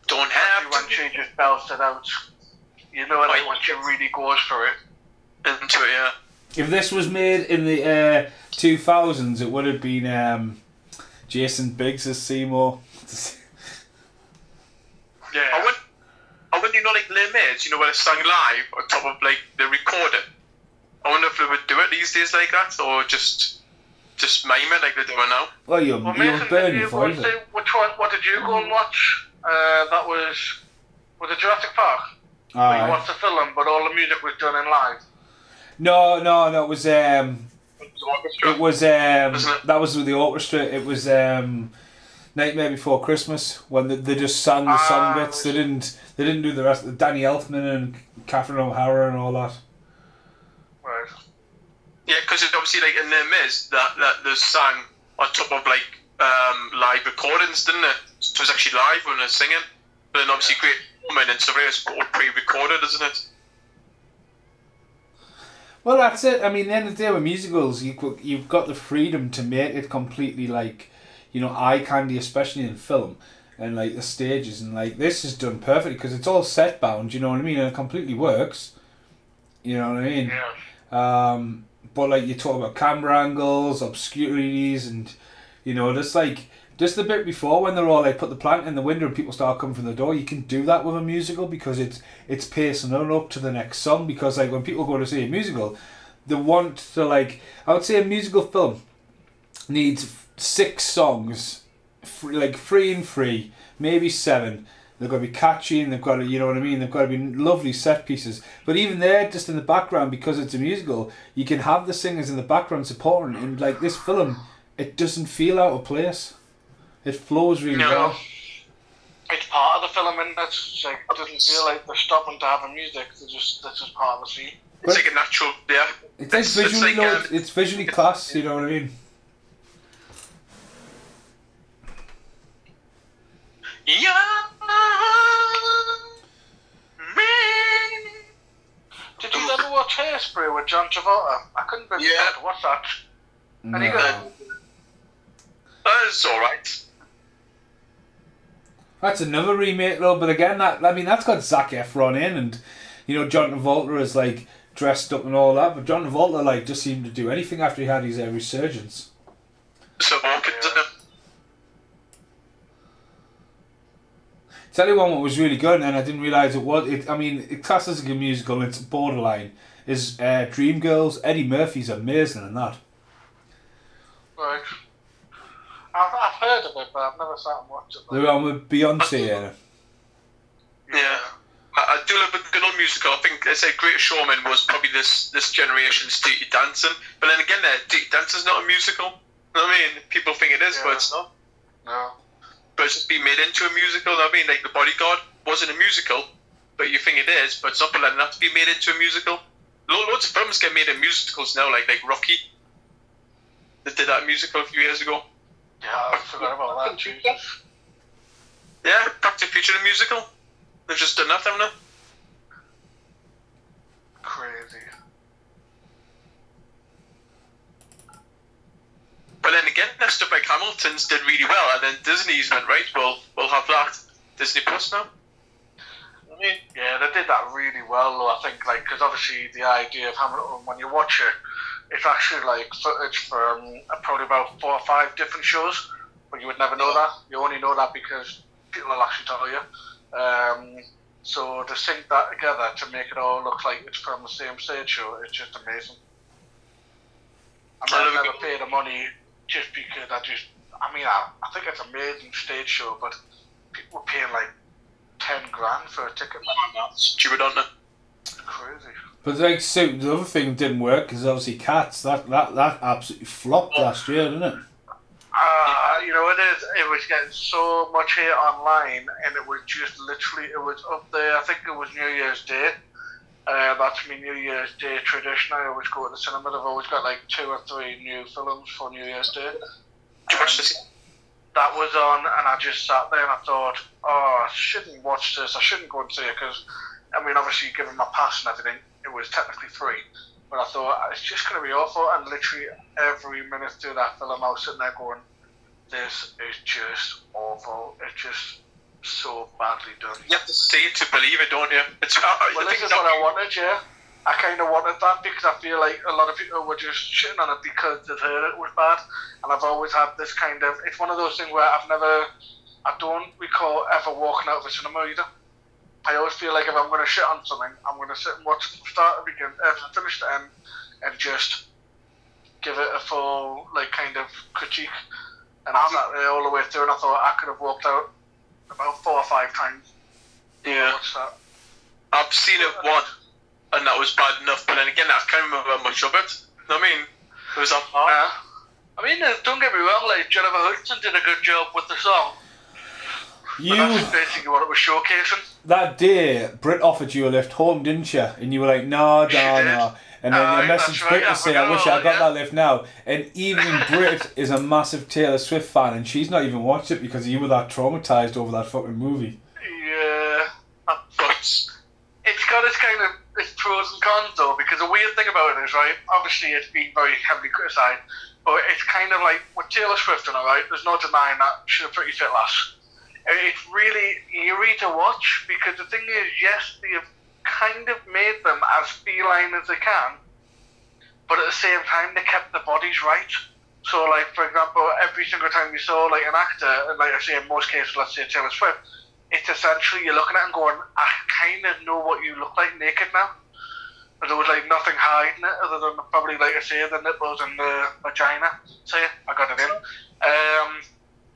Don't have when she just belts it out. You know what I mean, when she really goes for it. Into it, yeah. If this was made in the 2000s, it would have been Jason Biggs as Seymour. Yeah. I wonder, like Les Mis, when it's sung live on top of like the recording. I wonder if they would do it these days like that, or just mime it like they're doing now. Well, you'll burn your voice. What did you go and watch? That was it Jurassic Park? Where you watched the film, but all the music was done in live. No, it was that was with the orchestra. It was Nightmare Before Christmas when they just sang the song bits. They didn't do the rest. Danny Elfman and Catherine O'Hara and all that. Right. Yeah, because it's obviously like in Les Mis that they sang on top of like live recordings, didn't it? So it was actually live when they're singing. But then obviously Great Woman and Surveyor is all pre-recorded, isn't it? Well, that's it. I mean, at the end of the day with musicals, you've got the freedom to make it completely like, eye candy, especially in film, and like the stages, and like this is done perfectly because it's all set bound. You know what I mean? And it completely works. You know what I mean? Yeah. But like you talk about camera angles, obscurities, and just the bit before when they're all like put the plant in the window and people start coming from the door. You can do that with a musical because it's pacing up to the next song. Because like when people go to see a musical, they want to like, I would say a musical film needs 6 songs, free and free, maybe 7. They've got to be catchy and they've got to, they've got to be lovely set pieces. But even there, just in the background, because it's a musical, you can have the singers in the background supporting. And like this film, it doesn't feel out of place. It flows really well. It's part of the film, and that's like it doesn't feel like they're stopping to have a music. That's just part of the scene. It's like a natural, yeah. It's visually, it's visually class. You know what I mean? Did you ever watch Hairspray with John Travolta? I couldn't believe it. What's that? No. Any good? It's alright. That's another remake though, but again, that's got Zac Efron in, and John Travolta is like dressed up and all that, but John Travolta like just seemed to do anything after he had his resurgence. So Hawkins, isn't it? Tell you one what was really good, and I didn't realise it was. It classes as a musical. It's borderline. Is Dreamgirls? Eddie Murphy's amazing in that. Right. I've heard of it, but I've never sat and watched it. The one with Beyonce in it. Yeah. I do love a good old musical. I think they say Greatest Showman was probably this generation's Dirty Dancing. But then again, Dirty Dancing's not a musical. You know what I mean? People think it is, but it's not. No. But it's just been made into a musical. You know what I mean? Like The Bodyguard wasn't a musical, but you think it is, but it's not enough to be made into a musical. Loads of films get made in musicals now, like Rocky. They did that musical a few years ago. Yeah, I forgot about that. Jesus. Yeah, Back to the Future the musical. They've just done that, haven't they? Crazy. But then again, stuff like Hamilton's did really well, and then Disney's went, right, we'll have that. Disney Plus now. Yeah, they did that really well, though, I think, because obviously the idea of Hamilton, when you watch it, it's actually footage from probably about 4 or 5 different shows, but you would never know that. You only know that because people will actually tell you. So to sync that together to make it all look like it's from the same stage show, it's just amazing. I've never paid the money just because I think it's an amazing stage show, but people were paying 10 grand for a ticket. That's stupid, aren't they? Crazy. But the other thing didn't work is obviously Cats. That absolutely flopped last year, didn't it? It was getting so much hate online, and it was just literally, it was up there. I think it was New Year's Day. That's my New Year's Day tradition. I always go to the cinema. I've always got 2 or 3 new films for New Year's Day. That was on, and I just sat there and I thought, I shouldn't watch this. I shouldn't go and see it because, obviously, given my past and everything, it was technically free. But I thought, it's just going to be awful. And literally every minute through that film, I was sitting there going, this is just awful. It's just so badly done. You have to see it to believe it, don't you? This is what I wanted, yeah. I kind of wanted that because I feel like a lot of people were just shitting on it because they'd heard it was bad. And I've always had this kind of... It's one of those things where I don't recall ever walking out of a cinema either. I always feel like if I'm going to shit on something, I'm going to sit and watch it from start to begin, finish to end, and just give it a full, like, kind of critique. And I sat there all the way through, and I thought I could have walked out about 4 or 5 times. Yeah. Watch that. I've seen it once, and that was bad enough, but then again, I can't remember much of it. You know what I mean? It was that hard. Yeah. I mean, don't get me wrong, like, Jennifer Hudson did a good job with the song. But that's basically what it was showcasing. That day, Brit offered you a lift home, didn't you? And you were like, no. And then you messaged Brit to say, I wish I got that lift now. And even Brit is a massive Taylor Swift fan, and she's not even watched it because you were that traumatised over that fucking movie. Yeah. It's got its kind of its pros and cons though, because the weird thing about it is, right, obviously it's been very heavily criticised, but it's kind of like with Taylor Swift and all right, there's no denying that she's a pretty fit lass. It's really eerie to watch because the thing is, yes, they have kind of made them as feline as they can, but at the same time they kept the bodies right. So like, for example, every single time you saw like an actor, like I say in most cases, let's say Taylor Swift, it's essentially you're looking at it and going, I kind of know what you look like naked now. But there was like nothing hiding it other than probably, like I say, the nipples and the vagina. So yeah, I got it in.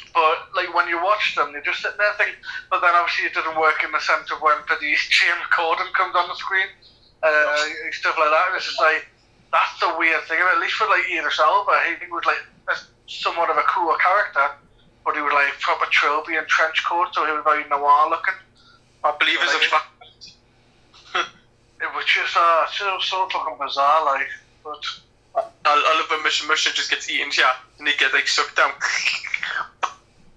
But like when you watch them, you're just sitting there thinking, but then obviously it doesn't work in the sense of when the chain recording comes on the screen, stuff like that. And it's just like, that's the weird thing. At least for like Idris Elba, he was like somewhat of a cooler character. But he was like proper trilby and trench coat, so he was very noir looking. I believe it's a fact. It was just so fucking bizarre, like. But I love when Mission just gets eaten, yeah, and he gets like sucked down.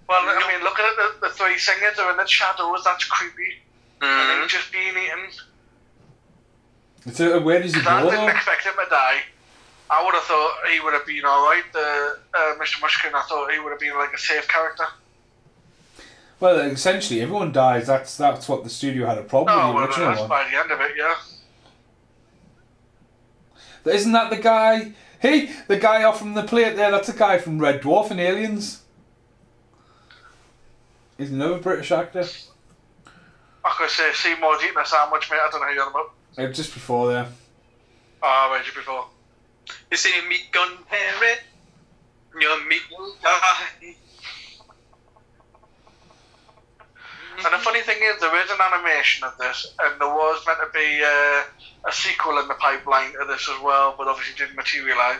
Well, I mean, look at it, the 3 singers are in the shadows. That's creepy. And then just being eaten. So where does he go? I didn't expect him to die. I would have thought he would have been alright, Mr. Mushkin. I thought he would have been like a safe character. Well, essentially, everyone dies. That's what the studio had a problem with the original that's one. by the end of it, yeah. Isn't that the guy? Hey, the guy off from the plate there, that's a guy from Red Dwarf and Aliens. He's another British actor. I could say Seymour's eating a sandwich, mate. I don't know who you're on about. Just before there. Oh, right, just before. You see me gun Harry, your meat will die. And the funny thing is, there is an animation of this, and there was meant to be a sequel in the pipeline to this as well, but obviously didn't materialise.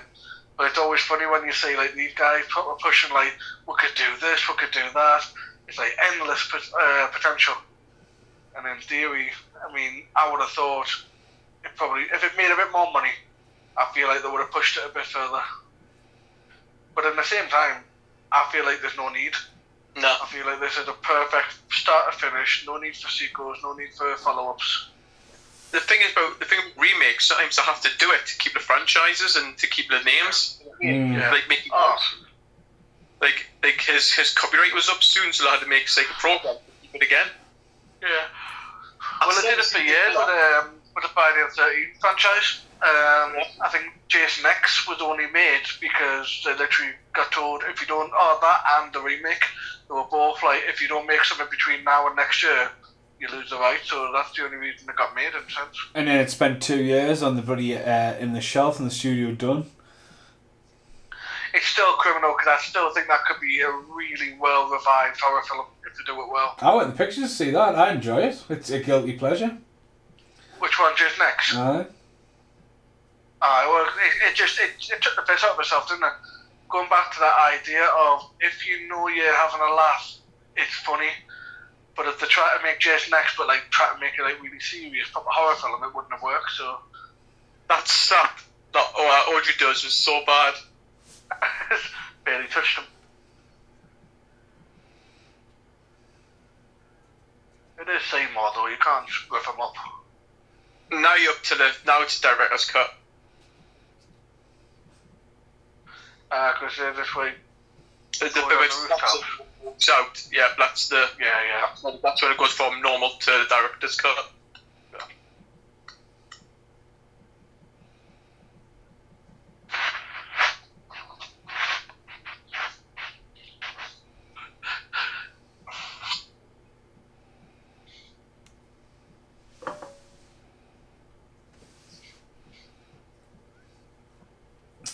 But it's always funny when you see like these guys pushing like, we could do this, we could do that. It's like endless potential. And in theory, I mean, I would have thought it probably, if it made a bit more money, I feel like they would have pushed it a bit further. But at the same time, I feel like there's no need. No. I feel like this is a perfect start to finish. No need for sequels, no need for follow-ups. The thing with remakes, sometimes they have to do it to keep the franchises and to keep the names. Yeah. Like making like his copyright was up soon, so they had to make like a program to keep it again. Yeah. Well, they did it for years with the Friday the 13th franchise. I think Jason X was only made because they literally got told, if you don't, that and the remake, they were both like, if you don't make something between now and next year, you lose the right. So that's the only reason it got made, in a sense. And then it spent 2 years on the bloody in the shelf and the studio done. It's still criminal because I still think that could be a really well revived horror film if they do it well. I went to the pictures to see that. I enjoy it. It's a guilty pleasure. Which one, Jason X? Aye. Well, it took the piss out of itself, didn't it? Going back to that idea of, if you know you're having a laugh, it's funny. But if they try to make Jason X, but like try to make it like really serious, proper horror film, it wouldn't have worked. So That Audrey does was so bad. barely touched him. It is Seymour though. You can't rough him up. Now you're up to it's director's cut. Because this way. The it's out. Yeah, that's the That's when it goes from normal to the director's cut.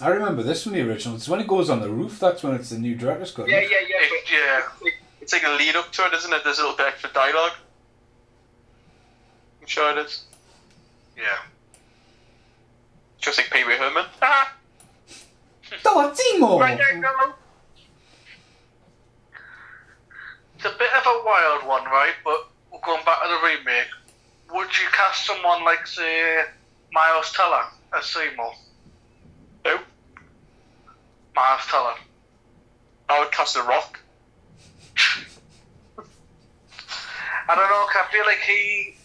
I remember this from the original. It's when it goes on the roof. That's when it's the new director's cut. Yeah. It's like a lead up to it, isn't it? There's a little bit extra dialogue. I'm sure it is. Yeah. Just like Pee Wee Herman. Timo! Right there, go. It's a bit of a wild one, right? But going back to the remake, would you cast someone like, say, Miles Teller as Seymour? Who? Miles Teller. I would cast The Rock. I don't know, 'cause I feel like he's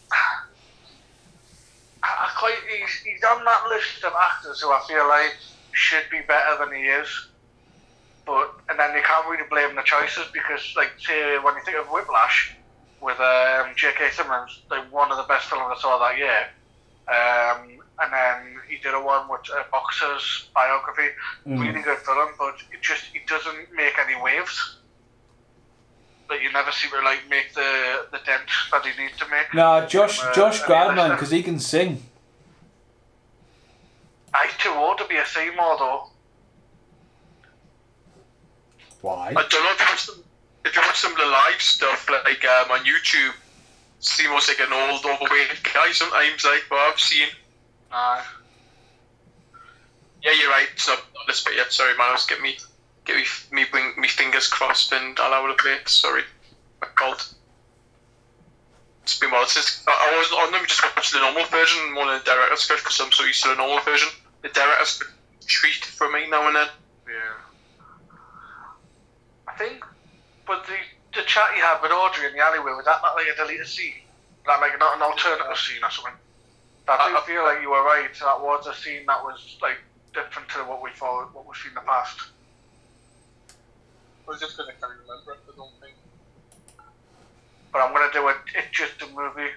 on that list of actors who I feel like should be better than he is. And then you can't really blame the choices because, like, say, when you think of Whiplash with J.K. Simmons, like one of the best films I saw that year. And then he did a one with a boxer's biography, really good film, but he doesn't make any waves. Like you never seem to like make the dent that he needs to make. Nah, Josh Gradman, because he can sing. He's too old to be a Seymour though. Why? I don't know if you watch some of the live stuff like on YouTube. Seymour's like an old, overweight guy sometimes, like what I've seen. Yeah, you're right. It's not this bit yet. Sorry, man. I was getting me fingers crossed and all over the place. Sorry, my fault. It's been a while since I never just watched the normal version more than the director's cut because I'm so used to the normal version. The director's cut treat for me now and then. Yeah. I think, but the chat you had with Audrey in the alleyway, was that not like a deleted scene? That like not an alternative scene or something? I do feel like you were right. That was a scene that was like different to what we've seen in the past. I was just because I can't remember it, I don't think. But I'm going to do it's just a movie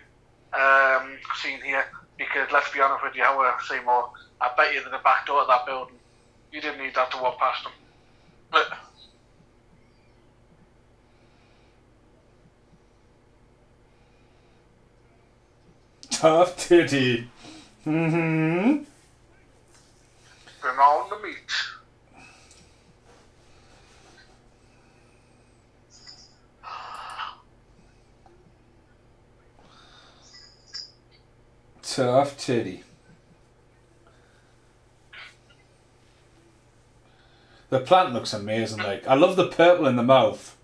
scene here because let's be honest with you, Seymour, I bet you that the back door of that building, you didn't need that to walk past them. But Tough titty. Mm-hmm. bring on the meat. Tough titty. The plant looks amazing. Like I love the purple in the mouth.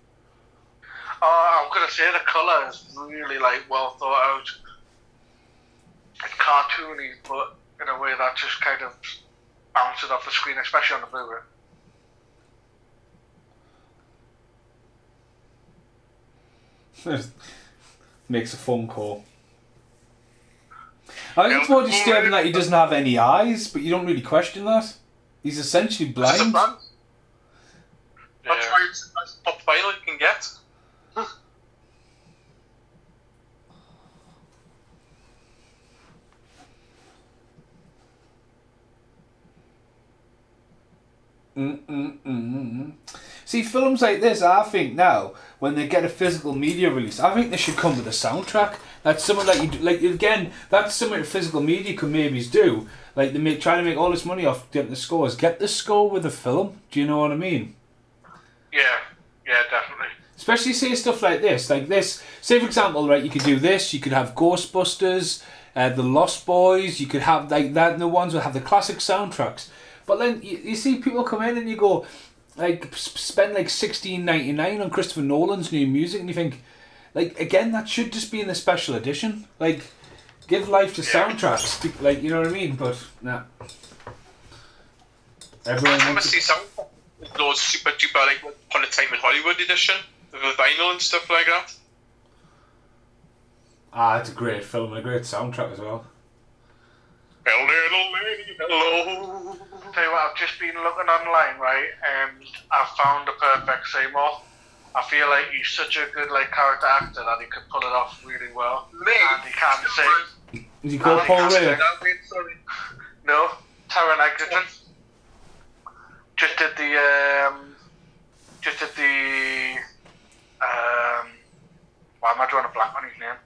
I'm gonna say the colour is really like well thought out. It's cartoony, but in a way that just kind of bounces off the screen, especially on the Blu-ray. Makes a phone call. I think it's more disturbing that he doesn't have any eyes, but you don't really question that. He's essentially blind. That's why it's the best pop vinyl you can get. See, films like this, I think now, when they get a physical media release, I think they should come with a soundtrack. That's something that you do, like again. That's something that physical media could maybe do. Like they try to make all this money off getting the scores. Get the score with the film. Do you know what I mean? Yeah, definitely. Especially say stuff like this. Say for example, right? You could do this. You could have Ghostbusters, the Lost Boys. You could have like that. And the ones that have the classic soundtracks. But then you see people come in and you go, like, spend like $16.99 on Christopher Nolan's new music, and you think, like, again, that should just be in the special edition. Like, give life to soundtracks, like, you know what I mean? But nah. Everyone wants to see soundtracks. Those super duper like Upon a Time in Hollywood edition with the vinyl and stuff like that. It's a great film and a great soundtrack as well. Little lady, hello. Tell you what, I've just been looking online, right, and I found the perfect Seymour. I feel like he's such a good like character actor that he could pull it off really well. And he can sing. Is he called Paul Ray? No, Taron Egerton. Just did the why am I drawing a blank on his name?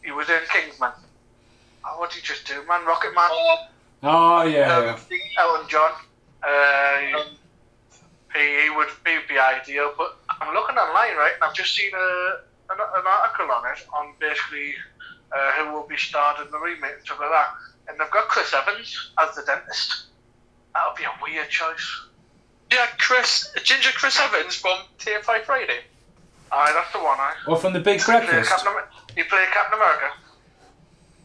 He was in Kingsman. What did he just do, man? Rocket Man? Oh yeah. Elton John. He would be ideal, but I'm looking online, right, and I've just seen an article on it, on basically who will be starred in the remake and stuff like that. And they've got Chris Evans as the dentist. That would be a weird choice. Yeah, Ginger Chris Evans from TFI Friday. Aye, that's the one, aye. Or from The Big Breakfast. He played Captain America.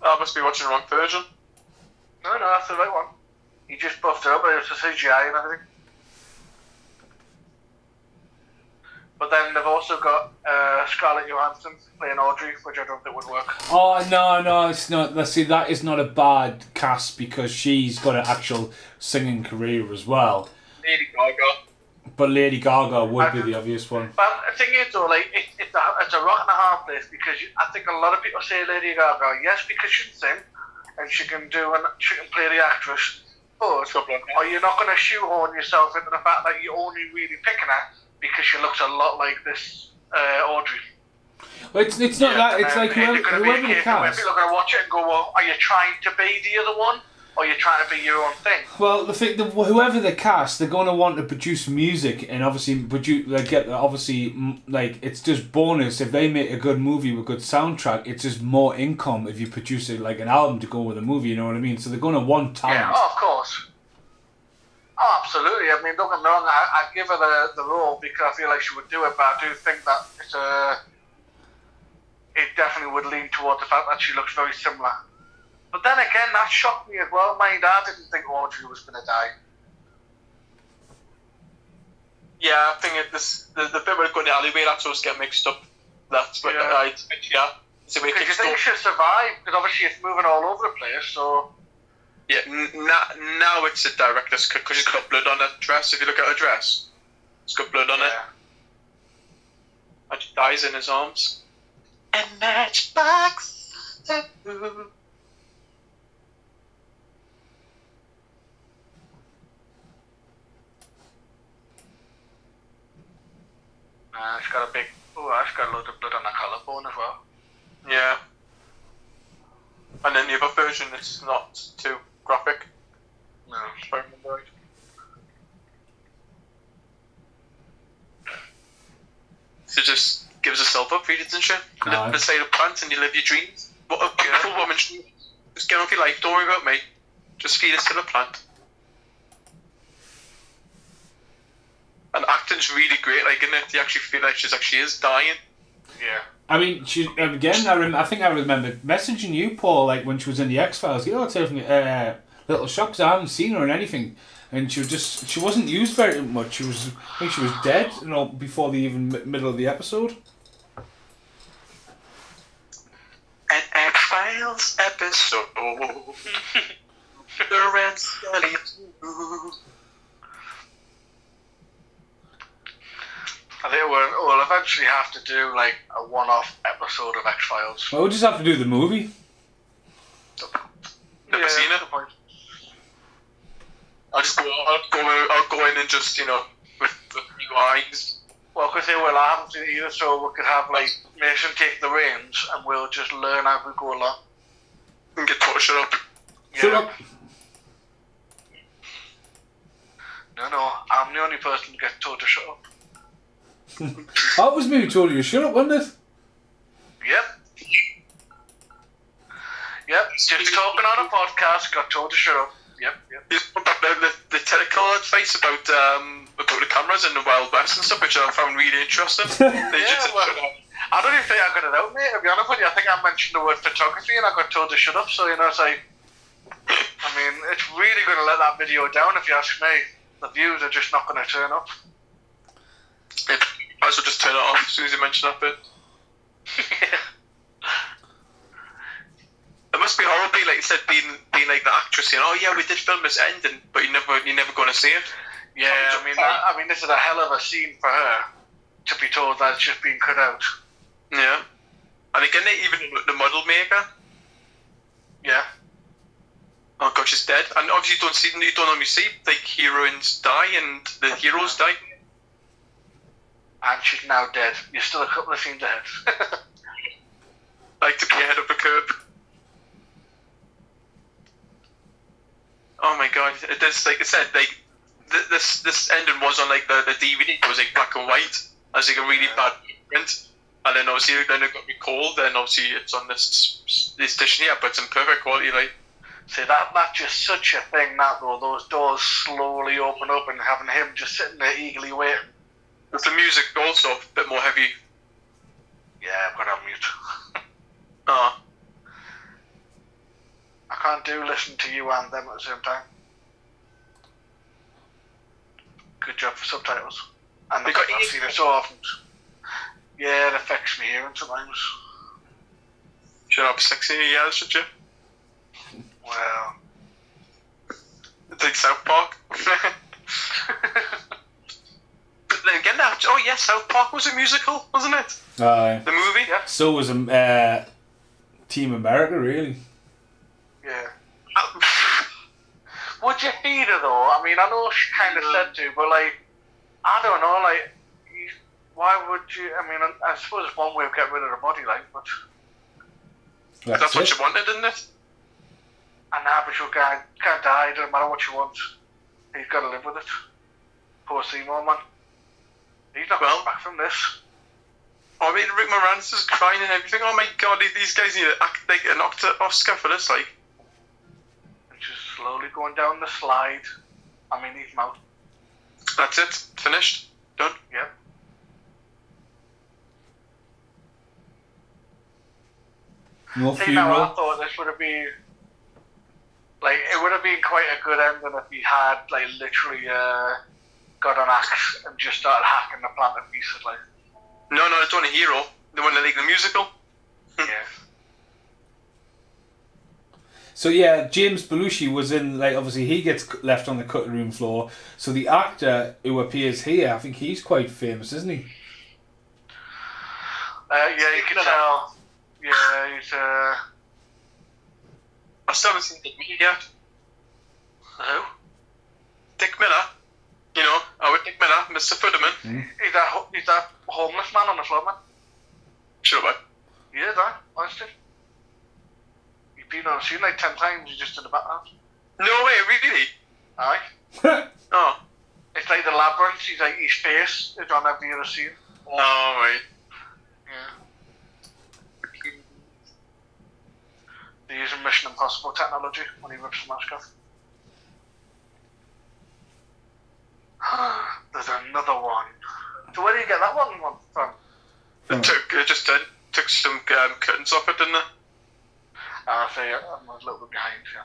I must be watching the wrong version. No, that's the right one. He just buffed it up, but it was the CGI and everything. But then they've also got Scarlett Johansson playing Audrey, which I don't think would work. Oh, no, it's not. Let's see, that is not a bad cast because she's got an actual singing career as well. Lady Gaga. But Lady Gaga would be the obvious one. But the thing is, though, like, it's a rock and a hard place because I think a lot of people say Lady Gaga, yes, because she can sing and she can play the actress, but are you not going to shoehorn yourself into the fact that you're only really picking her because she looks a lot like this Audrey? Well, it's not that. It's like whoever the cast. People are going to watch it and go, well, are you trying to be the other one? Or you're trying to be your own thing? Well, whoever the cast, they're going to want to produce music and obviously it's just bonus if they make a good movie with a good soundtrack. It's just more income if you produce it like an album to go with a movie. You know what I mean? So they're going to want talent. Yeah, of course. Oh, absolutely. I mean, don't get me wrong. I'd give her the role because I feel like she would do it, but I do think that it definitely would lean towards the fact that she looks very similar. But then again, that shocked me as well. My dad didn't think Audrey was going to die. Yeah, I think the bit where it got in the alleyway, that's what's getting mixed up. That's what So because you think she'll survive, because obviously it's moving all over the place, so... Yeah, now it's a director's cut, because she's got blood on her dress. If you look at her dress, it's got blood on it. And she dies in his arms. And matchbox. She's got she's got loads of blood on her collarbone as well. Yeah. And then the other version, it's not too graphic. No. If I remember right. So just gives herself up, read it and shit. Live beside a plant and you live your dreams. What a beautiful woman. Just get on with your life, don't worry about me. Just feed us to the plant. And acting's really great, like, isn't it? You actually feel like she is dying. Yeah. I mean, I think I remember messaging you, Paul, like when she was in the X-Files. It's taking little shocks. I haven't seen her in anything, and she wasn't used very much. I think she was dead, before the even middle of the episode. An X-Files episode. The Red Scully too. I think we'll eventually have to do like a one-off episode of X-Files. Well, we'll just have to do the movie. Never seen it. I'll go in and just, with new eyes. Well, because I haven't seen it either, so we could have like Mason take the reins and we'll just learn as we go along. And get told to shut up. Shut up. No, I'm the only person who gets told to shut up. That was me who told you to shut up, wasn't it? Yep. Just talking on a podcast, got told to shut up. Yep. The technical advice about the cameras in the Wild West and stuff, which I found really interesting. I don't even think I got it out, mate. To be honest with you, I think I mentioned the word photography and I got told to shut up. So it's like, I mean, it's really going to let that video down if you ask me. The views are just not going to turn up. I should just turn it off as soon as you mention that bit. It must be horrible, like you said, being like the actress, we did film this ending, but you're never going to see it. Yeah, I mean, this is a hell of a scene for her to be told that it's just been cut out. Yeah, and again, even the model maker. Yeah. Oh god, she's dead, and obviously you don't normally see like heroines die and the heroes die. And she's now dead. You're still a couple of scenes ahead. Like to be ahead of the curve. no, it is like I said, like this ending was on like the DVD. It was like black and white, as like a really bad print, and then obviously then it got recalled. Then obviously it's on this edition here, but it's in perfect quality. Like, see that's just such a thing. That though, those doors slowly open up and having him just sitting there eagerly waiting. With the music also a bit more heavy. Yeah, I've got it on mute. Oh. I can't do listen to you and them at the same time. Good job for subtitles. And the fact I've seen it so often. Yeah, it affects me hearing sometimes. Should I be 16 years, should you? Well. It's like South Park. But then again, oh yes, South Park was a musical, wasn't it? Aye. The movie, yeah. So was Team America, really. Yeah. Would you feed her though? I mean, I know she kind of said to, but like, I don't know, like, why would you? I mean, I suppose it's one way of getting rid of the body, like, but that's what she wanted, isn't it? And now, but your guy can't die. Doesn't matter what she wants. He's got to live with it. Poor Seymour, man. He's not coming back from this. I mean, Rick Moranis is crying and everything. Oh my god, these guys need to act like an Oscar for this, like. And just slowly going down the slide. I mean, he's out. That's it. Finished. Done. Yep. No See, funeral. now I thought this would have been, like, it would have been quite a good ending if he had, like, literally got an axe and just started hacking the plant to pieces, like. No, it's only Hero. The one that like the musical. Yeah. So yeah, James Belushi was in, like, obviously he gets left on the cutting room floor. So the actor who appears here, I think he's quite famous, isn't he? Yeah, you can tell. Yeah, he's I still haven't seen Dick Miller yet. Who? Dick Miller. You know, our Dick Miller, Mr. Fudderman. He's that homeless man on the floor, man. Sure, what? Yeah, that, honestly. He's been on the scene like 10 times, he's just in the background. No way, really? Aye. Oh. It's like the labyrinth, he's like, his face is on every other scene. Oh, right. Yeah. They're using Mission Impossible technology when he rips the mask off. There's another one. So where do you get that one from? It just took some curtains off it, didn't it? I say I'm a little bit behind, yeah.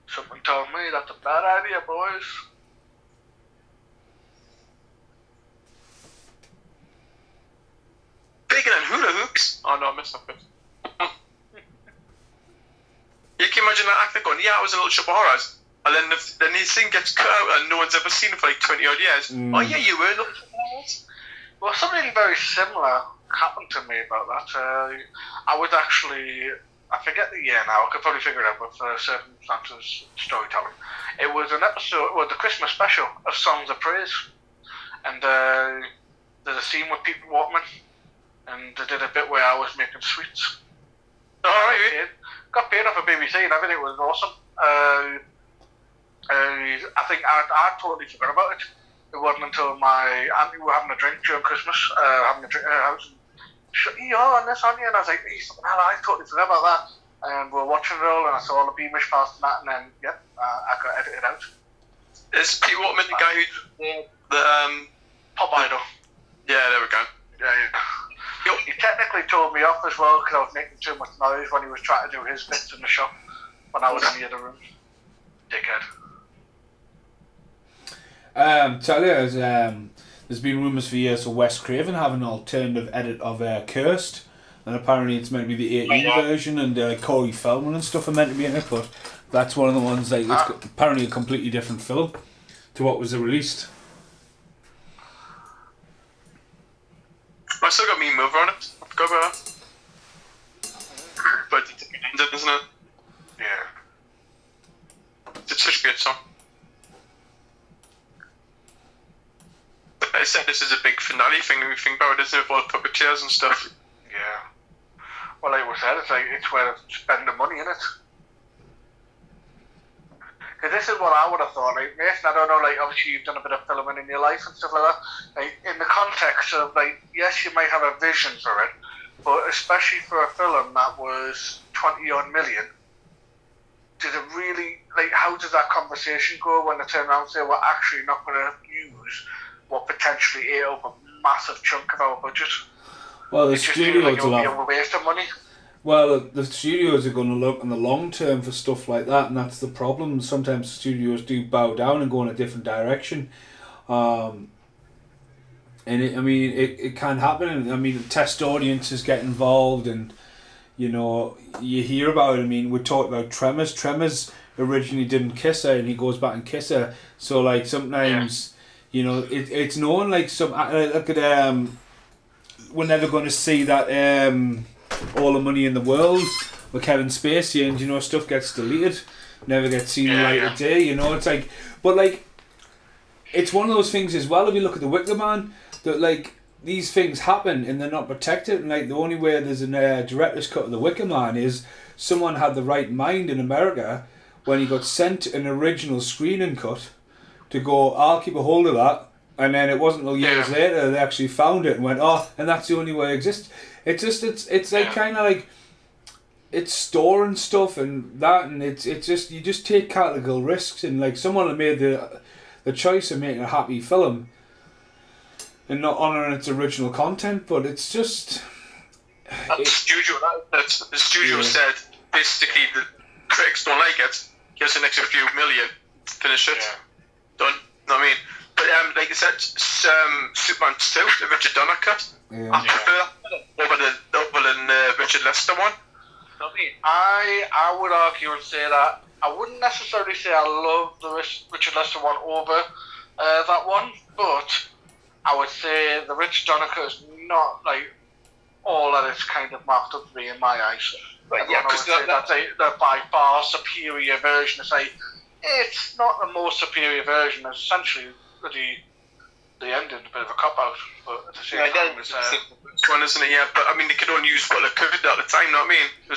Something told me that's a bad idea, boys. Bigger than hula hoops? Oh no, I missed that bit. You can imagine that actor going, yeah, I was in a Little Shop of Horrors. And then his thing gets cut out and no one's ever seen it for like 20 odd years. Oh yeah, you were in Little Shop of Horrors. Well, something very similar happened to me about that. I was actually, I forget the year now, I could probably figure it out with circumstances, storytelling. It was an episode, well, the Christmas special of Songs of Praise. And there's a scene with Pete Waterman. And they did a bit where I was making sweets. Alright. Got paid off for BBC and everything, it was awesome. I think I totally forgot about it. It wasn't until my auntie were having a drink during Christmas, having a drink at her house. And and this on you, and I was like, hell, I totally forgot about that. And we were watching it all, and I saw all the Beamish past and that, and then, I got edited out. Is Pete Waterman the guy who the Pop Idol. Yeah, there we go. Yeah. He technically told me off as well because I was making too much noise when he was trying to do his bits in the shop when I was in the other room. Dickhead. Talia, there's been rumours for years of Wes Craven having an alternative edit of Cursed, and apparently it's meant to be the 18 version, and Corey Feldman and stuff are meant to be in it, but that's one of the ones, like, it's apparently a completely different film to what was released. I still got Me Mover on it. I forgot about that. But it's ended, isn't it? Yeah. It's such a good song. I said this is a big finale thing when we think about it, isn't it? With all the puppeteers and stuff. Yeah. Well, like we said, it's where to spend the money, innit? Because this is what I would have thought. Like, Nathan, I don't know, like, obviously you've done a bit of filming in your life and stuff like that. Like, in the context of, like, yes, you might have a vision for it, but especially for a film that was 20-odd million, did it really, like, how does that conversation go when they turn around and say, we're actually not going to use what potentially ate up a massive chunk of our budget? Well, the studios will be a waste of money. Well, the studios are going to look in the long term for stuff like that, and that's the problem. Sometimes studios do bow down and go in a different direction. And it can happen. I mean, test audiences get involved, and you hear about it. I mean, we talked about Tremors. Tremors originally didn't kiss her, and he goes back and kiss her. So, like, sometimes, it's known. Like, look at we're never going to see that All the Money in the World with Kevin Spacey, and stuff gets deleted, never gets seen the light of day. It's like, but like, it's one of those things as well. If you look at the Wicker Man, that like these things happen and they're not protected, and like the only way there's a director's cut of the Wicker Man is someone had the right mind in America when he got sent an original screening cut to go, I'll keep a hold of that. And then it wasn't until years later they actually found it and went, and that's the only way it exists. It's like kind of like, it's storing stuff and that, and it's just, you just take calculable risks, and like someone had made the choice of making a happy film and not honouring its original content, but it's just... The studio said basically the critics don't like it, gives an extra few million, finish it, done. Know what I mean? But like you said, Superman 2, the Richard Donner cut, I prefer that over than Richard Lester one. You know what I mean? I would argue and say that I wouldn't necessarily say I love the Richard Lester one over that one, but I would say the Richard Donner cut is not like all that it's kind of marked up to be in my eyes. Right, because that's a by far superior version. To say it's not the most superior version. It's essentially the ending a bit of a cop out, but at the same time, it's one, isn't it? Yeah, but I mean, they could only use what they could at the time. Know what I mean? There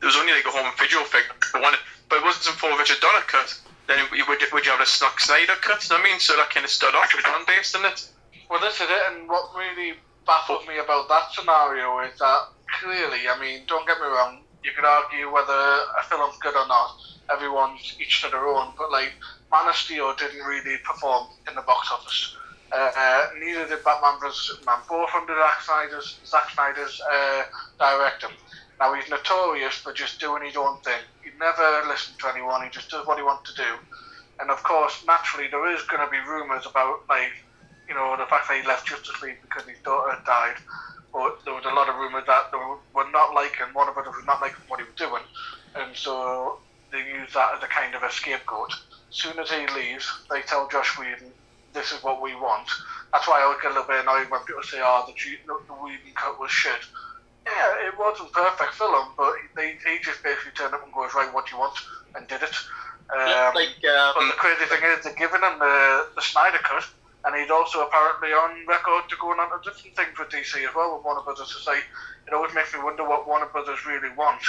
was only like a home video thing. But it wasn't for Richard Donner cut. Then would you have a Zack Snyder cut? You know what I mean? So that kind of stood off. It was fan-based, isn't it? Well, this is it. And what really baffled me about that scenario is that clearly, I mean, don't get me wrong, you could argue whether a film's good or not. Everyone's each to their own, but like Man of Steel didn't really perform in the box office. Neither did Batman vs Superman, both under Zack Snyder's directing. Now, he's notorious for just doing his own thing. He never listens to anyone, he just does what he wants to do. And of course, naturally, there is going to be rumours about, like, the fact that he left Justice League because his daughter had died. But there was a lot of rumours that they were not liking, Warner Brothers was not liking what he was doing. And so they use that as a kind of a scapegoat. As soon as he leaves, they tell Josh Whedon, this is what we want. That's why I get a little bit annoyed when people say, the Whedon cut was shit. Yeah, it wasn't perfect film, but he just basically turned up and goes, right, what do you want? And did it. But the crazy thing is, they're giving him the Snyder cut, and he's also apparently on record to going on to different things with DC as well, with Warner Brothers. To say, it always makes me wonder what Warner Brothers really want,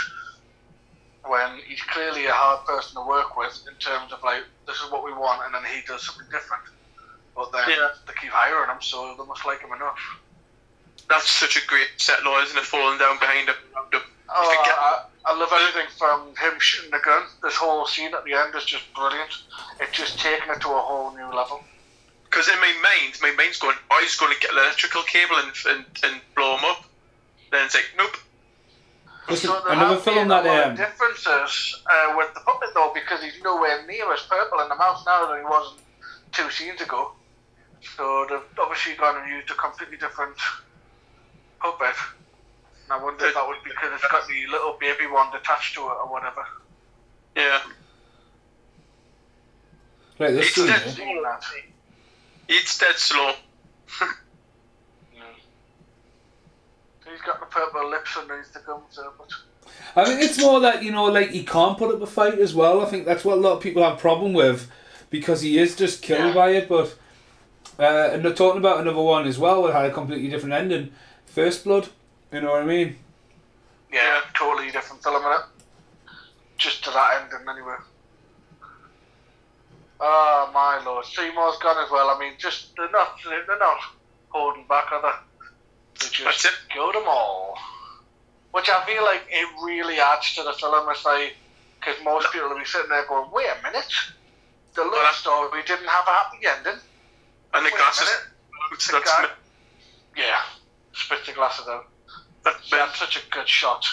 when he's clearly a hard person to work with in terms of like, this is what we want, and then he does something different. But then they keep hiring him, so they must like him enough. That's such a great set, law, isn't it? Falling down behind him. I love everything from him shooting the gun. This whole scene at the end is just brilliant. It's just taking it to a whole new level. Because in my mind's going, he's going to get an electrical cable and blow him up. Then it's like, nope. Listen, another film that differences with the puppet though, because he's nowhere near as purple in the mouth now than he was 2 scenes ago. So they've obviously gone and used a completely different puppet. And I wonder if that was because it's got the little baby one attached to it or whatever. Yeah. Right, this it's dead slow. He's got the purple lips underneath the gums there, but... I think it's more that, like, he can't put up a fight as well. I think that's what a lot of people have a problem with, because he is just killed by it, but... and they're talking about another one as well that had a completely different ending. First Blood, you know what I mean? Yeah, totally different film in it. Just to that ending, anyway. Oh my lord, Seymour's gone as well. I mean, just they're not holding back, are they? They just go them all. Which I feel like it really adds to the film. It's like, because most people will be sitting there going, "Wait a minute, the love story didn't have a happy ending." And the glasses. Yeah, spit the glasses out. That's such a good shot.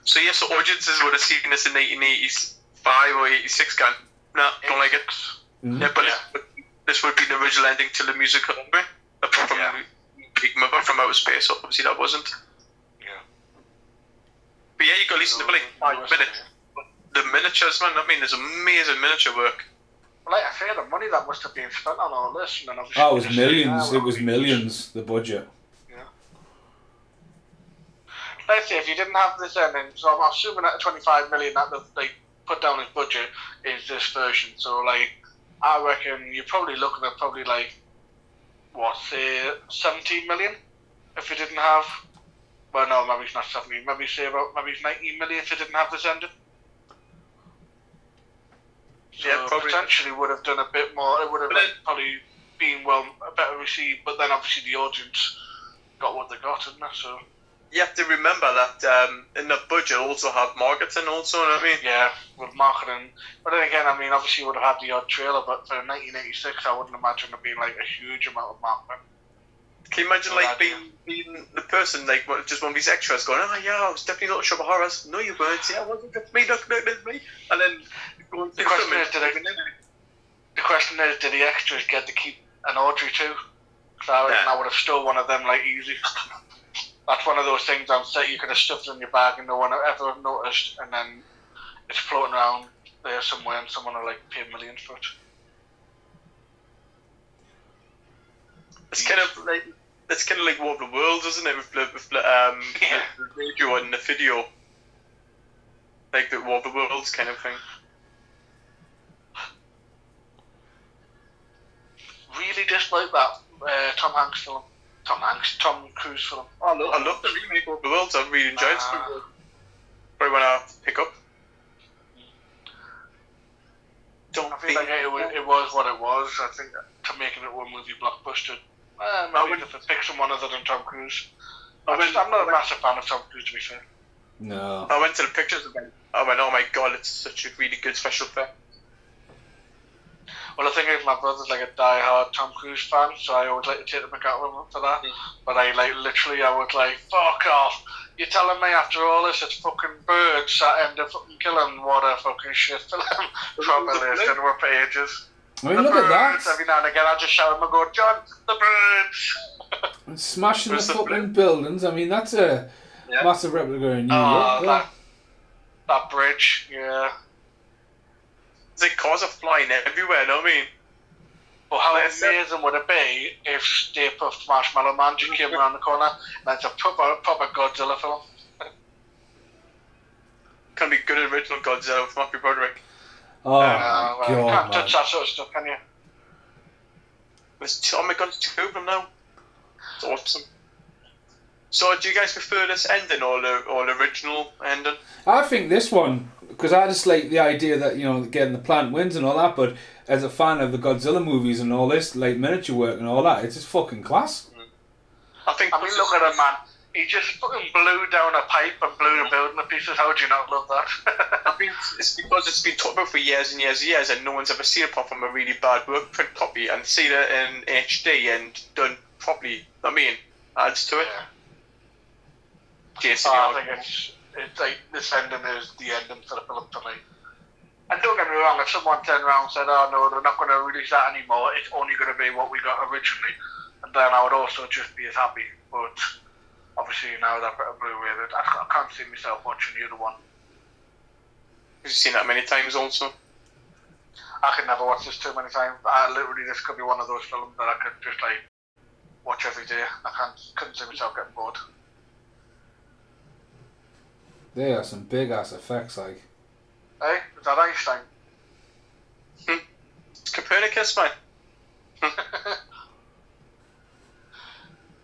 So yes, the audiences would have seen this in 1985 or 86. Don't like it. Mm-hmm. Yeah, but this would be the original ending to the musical, right? Apart from Big Mother from Outer Space, obviously that wasn't. Yeah. But yeah, you got to listen to like 5 minutes. The miniatures, man. I mean, there's amazing miniature work. Well, like I say, the money that must have been spent on all this, and then obviously it was millions. It was millions. The budget. Yeah. Let's say if you didn't have this ending, so I'm assuming that 25 million that they put down as budget is this version. So like, I reckon you're probably looking at like, what, say 17 million if you didn't have. Well, no, maybe it's not 17. Maybe it's 19 million if you didn't have this ending. So yeah, probably. Potentially would have done a bit more. It would have probably been better received, but then obviously the audience got what they got, didn't they? So you have to remember that in the budget also have marketing also, you know what I mean? Yeah, with marketing. But then again, I mean, obviously you would have had the odd trailer, but for 1986, I wouldn't imagine it being like a huge amount of marketing. Can you imagine like being the person like just one of these extras going, "Oh yeah, I was definitely not sure about horrors." No, you weren't. Yeah, I wasn't. That's me. That's me. And then the question is, did the extras get to keep an Audrey too? Because I would have stole one of them like easy. That's one of those things on set you could have stuffed in your bag and no one ever noticed, and then it's floating around there somewhere, and someone will like pay millions for it. It's kind of like War of the Worlds, isn't it? With the radio and the video, like the War of the Worlds kind of thing. Really dislike that Tom Cruise film. I love the remake of the Worlds. I really enjoyed it. Probably when I pick up. I feel like it was what it was. I think to making it one movie blockbuster. Maybe if it picks someone other than Tom Cruise. I'm not a massive fan of Tom Cruise, to be fair. No. I went to the pictures again. I went, oh my god, it's such a really good special effect. Well, the thing is, my brother's like a die-hard Tom Cruise fan, so I always like to take the mick out of him for that. But I was like, fuck off. You're telling me after all this it's fucking birds that end up fucking killing? What a fucking shit film. Probably it's been for ages. I mean, look at that. Every now and again I just shout at him and go, "John, the birds!" Smashing the fucking buildings. I mean, that's a massive replica in New York. That bridge, yeah. It's like cars are flying everywhere, you know what I mean? But how amazing would it be if Stay Puft Marshmallow Man just came around the corner and it's a proper Godzilla film? Can be good original Godzilla with Matthew Broderick. Oh my god, you can't touch that sort of stuff, can you? Oh my god, it's 2 of them now. It's awesome. So, do you guys prefer this ending or the original ending? I think this one, because I just like the idea that, getting the plant wins and all that, but as a fan of the Godzilla movies and all this, like miniature work and all that, it's just fucking class. I mean, look at him, man. He just fucking blew down a pipe and blew the building to pieces. How do you not love that? It's because it's been talked about for years and years and years, and no one's ever seen it apart from a really bad work print copy, and seen it in HD and done properly. I mean, adds to it. Yeah. I think it's like this ending is the ending for the film for me. And don't get me wrong, if someone turned around and said, "Oh no, they're not going to release that anymore, it's only going to be what we got originally," and then I would also just be as happy. But obviously now that I've got a Blu-ray, I can't see myself watching the other one. Have you seen that many times also? I could never watch this too many times. This could be one of those films that I could just like watch every day. Couldn't see myself getting bored. They are some big ass effects, like. Hey, is that Einstein? It's Copernicus, man.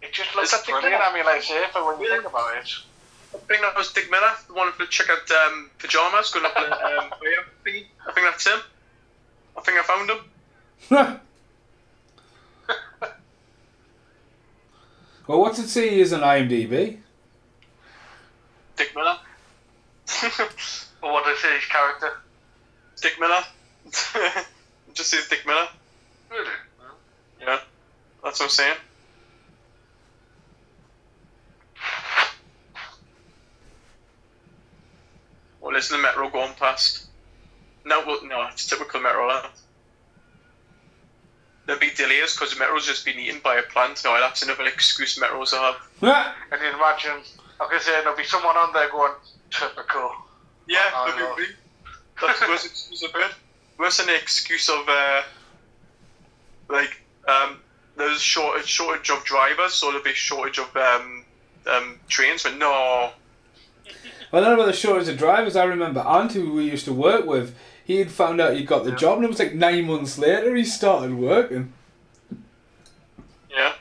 It It just looks brilliant. I mean, like safer when you think about it. I think that was Dick Miller, the one for check out pajamas, going up the thingy. I think that's him. I think I found him. Well, what's it say he is on IMDb? Dick Miller. Or what does it say his character? Dick Miller. It just says Dick Miller. Really? Yeah, that's what I'm saying. Well, listen to the metro going past. No, it's typical metro, that. There'll be delays because the metro's just been eaten by a plant. No, that's another excuse metro's have. And you imagine, like I said, there'll be someone on there going, typical. Yeah, that's the worst excuse I've heard. Worse than the excuse of, there's a shortage of drivers, so there'll be a shortage of trains, but no. Well, I don't know about the shortage of drivers. I remember Auntie, who we used to work with, he had found out he got the job, and it was like 9 months later he started working. Yeah.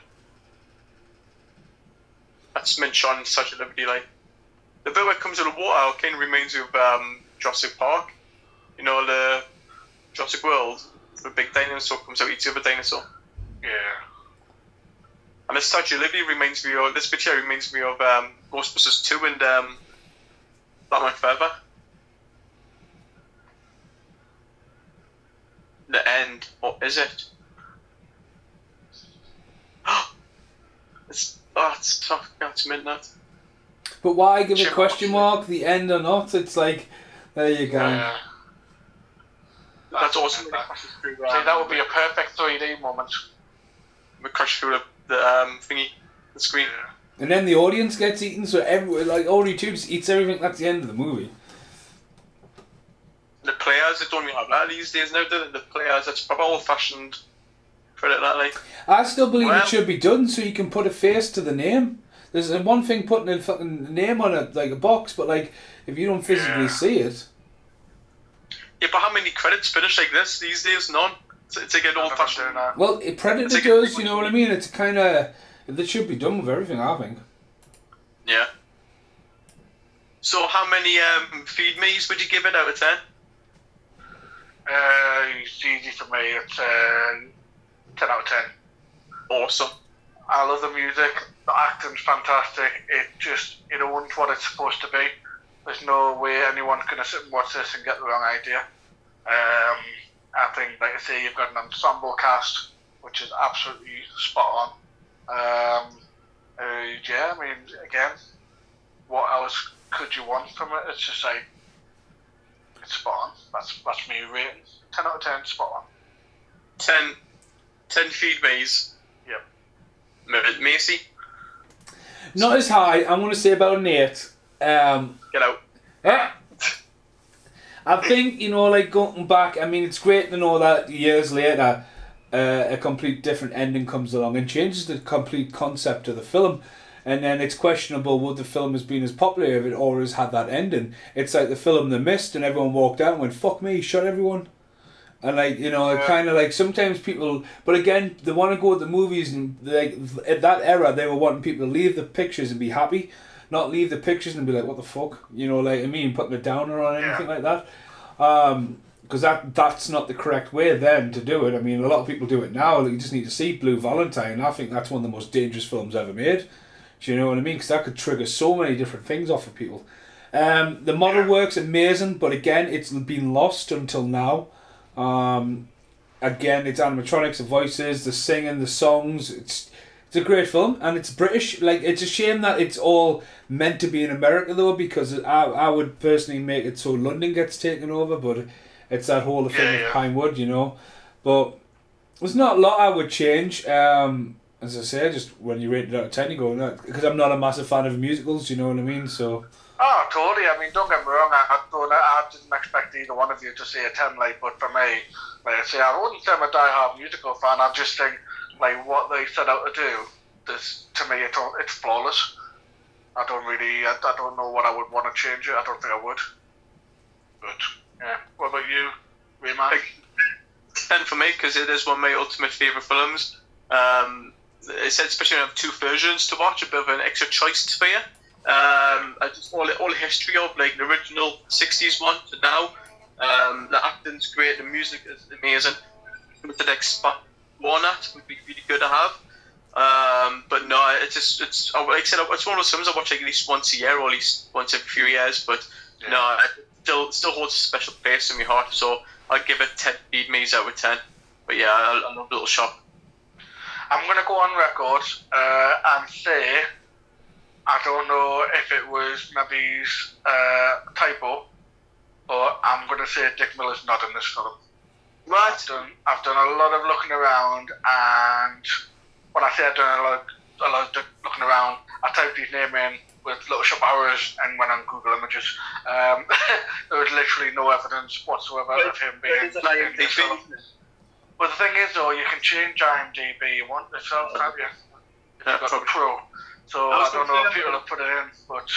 That's meant Sean such a liberty, like. The bit where it comes to the water kind of reminds me of Jurassic Park. You know, the Jurassic World, the big dinosaur comes out, eats the other dinosaur. Yeah. And the Statue of Liberty reminds me of, this picture reminds me of Ghostbusters 2 and Batman Forever. The end, or is it? It's tough, it's midnight. But why give a question mark, the end or not? It's like, there you go. Yeah. That's awesome. See, that would be a perfect 3D moment. We crash through the thingy, the screen. And then the audience gets eaten, so everyone, like, only two just eats everything. That's the end of the movie. The players, they don't even have that these days now, do they? The players, that's probably old-fashioned credit, that, like. I still believe it should be done so you can put a face to the name. There's one thing putting a fucking name on it, like a box, but like, if you don't physically see it. Yeah, but how many credits finish like this these days? None. It's like an old-fashioned. Well, Predator does, you know what I mean? It's kind of, that should be done with everything, I think. Yeah. So how many feed me's would you give it out of 10? It's easy for me. It's 10 out of 10. Awesome. I love the music. The acting's fantastic. It owns what it's supposed to be. There's no way anyone's going to sit and watch this and get the wrong idea. I think, like I say, you've got an ensemble cast, which is absolutely spot on. Yeah, I mean, again, what else could you want from it? It's just like, it's spot on. That's me rating. 10 out of 10, spot on. 10 feed me's. Yep. Macy? Not as high. I'm going to say about an 8. Get out. I think, you know, like going back, I mean, it's great to know that years later a complete different ending comes along and changes the complete concept of the film. And then it's questionable would the film has been as popular if it always had that ending. It's like the film The Mist, and everyone walked out and went, fuck me, shot everyone. And like, you know, it kind of like sometimes people, but again, they want to go to the movies, and like at that era they were wanting people to leave the pictures and be happy, not leave the pictures and be like, what the fuck, you know, like I mean, putting a downer on anything like that. Because that's not the correct way then to do it. I mean, a lot of people do it now. You just need to see Blue Valentine. I think that's one of the most dangerous films ever made. Do you know what I mean? Because that could trigger so many different things off of people. The model work's amazing, but again, it's been lost until now. Again, it's animatronics, the voices, the singing, the songs. It's a great film, and it's British. Like, it's a shame that it's all meant to be in America though, because I would personally make it so London gets taken over, but it's that whole thing of Pinewood, you know. But there's not a lot I would change. As I say, just when you rate it out of 10, you go, no, because I'm not a massive fan of musicals, you know what I mean? So. Oh, totally. I mean, don't get me wrong. I didn't expect either one of you to say a 10, like, but for me, like I say, I wouldn't say I'm a die-hard musical fan. I just think, like, what they set out to do, this, to me, it's flawless. I don't know what I would want to change it. I don't think I would. But, yeah. What about you, Rayman? 10 for me, because it is one of my ultimate favourite films. it said especially when I have two versions to watch, a bit of an extra choice for you. Just all the history of like the original '60s one to now. The acting's great, the music is amazing. With the next spot on that would be really good to have. But no, like I said, it's one of those films I watch like at least once a year or at least once every few years. But no, it still holds a special place in my heart. So I'd give it 10 feed me's out of 10. But yeah, I love Little Shop. I'm gonna go on record and say I don't know if it was maybe typo, but I'm gonna say Dick Miller's not in this film. Right. I've done a lot of looking around, and when I say I've done a lot of looking around, I typed his name in with Little Shop of Horrors and went on Google Images. There was literally no evidence whatsoever of him being in this film. But the thing is, though, you can change IMDb you want yourself, can't you? You've got the Pro. So I don't know if people have put it in, but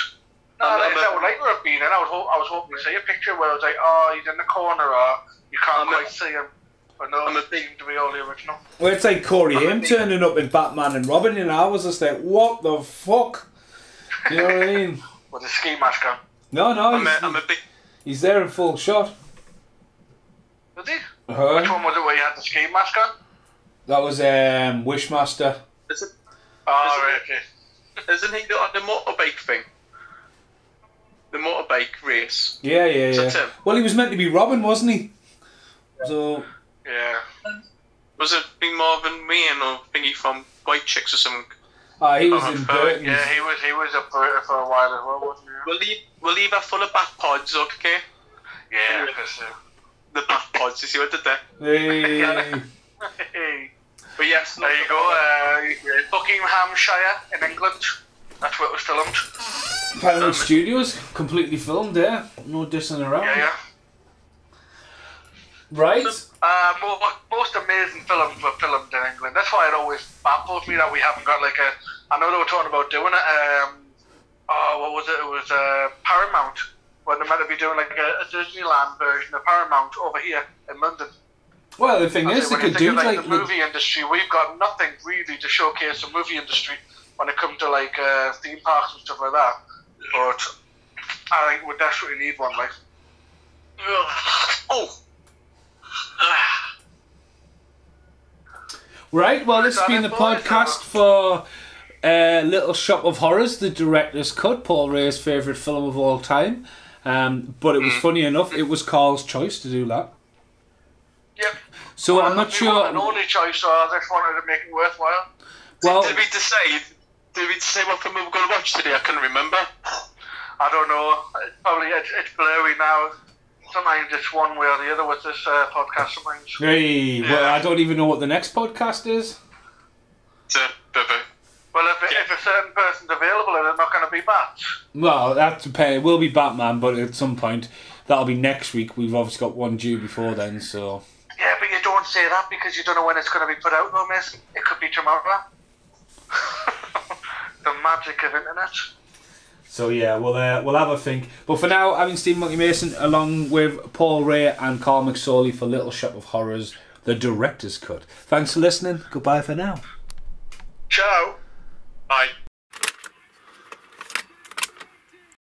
no, I would like to have been in. I was hoping to see a picture where it was like, oh, he's in the corner, or you can't quite see him. But no, it seemed to be all the original. Well, it's like Corey Haim turning up in Batman and Robin, and I was just like, what the fuck? You know what I mean? With a ski mask on. No, he's there in full shot. Was he? Which one was it where he had the ski mask on? That was Wishmaster. Right, okay. Isn't he on the motorbike thing? The motorbike race. Yeah. Well, he was meant to be Robin, wasn't he? So. Yeah. Was it Big Marvin Wayne or thingy from White Chicks or something? He was in Burton. Yeah, he was a Burton for a while as well, wasn't he? We'll leave her full of bat pods, okay? Yeah, because the bat pods, you see what I did there? hey. But yes, there you go. Buckinghamshire in England. That's where it was filmed. Paramount Studios, completely filmed there. No dissing around. Yeah. Right. Most amazing films were filmed in England. That's why it always baffles me that we haven't got like a. I know they were talking about doing it. What was it? It was Paramount. When they're meant to be doing like a Disneyland version of Paramount over here in London. Well, the thing is, they could do like the movie industry. We've got nothing really to showcase the movie industry when it comes to like theme parks and stuff like that. But I think we desperately need one. Like, Right, well, this has been the podcast for Little Shop of Horrors, the director's cut, Paul Ray's favourite film of all time. But it was funny enough, it was Carl's choice to do that. Yep. So I'm not sure. An only choice, so I just wanted to make it worthwhile. Well, did we decide what film we were going to watch today? I couldn't remember. I don't know. Probably it's blurry now. Sometimes it's one way or the other with this podcast. Sometimes. Hey, well, I don't even know what the next podcast is. Well, if a certain person's available, they're not going to be Bats. Well, that depends. It will be Batman, but at some point, that'll be next week. We've obviously got one due before then, so. Yeah, but you don't say that because you don't know when it's going to be put out, though, miss. It could be tomorrow. The magic of internet. So yeah, we'll have a think. But for now, I've been Stephen Monkey Mason along with Paul Ray and Carl McSorley for Little Shop of Horrors, the director's cut. Thanks for listening. Goodbye for now. Ciao. Bye.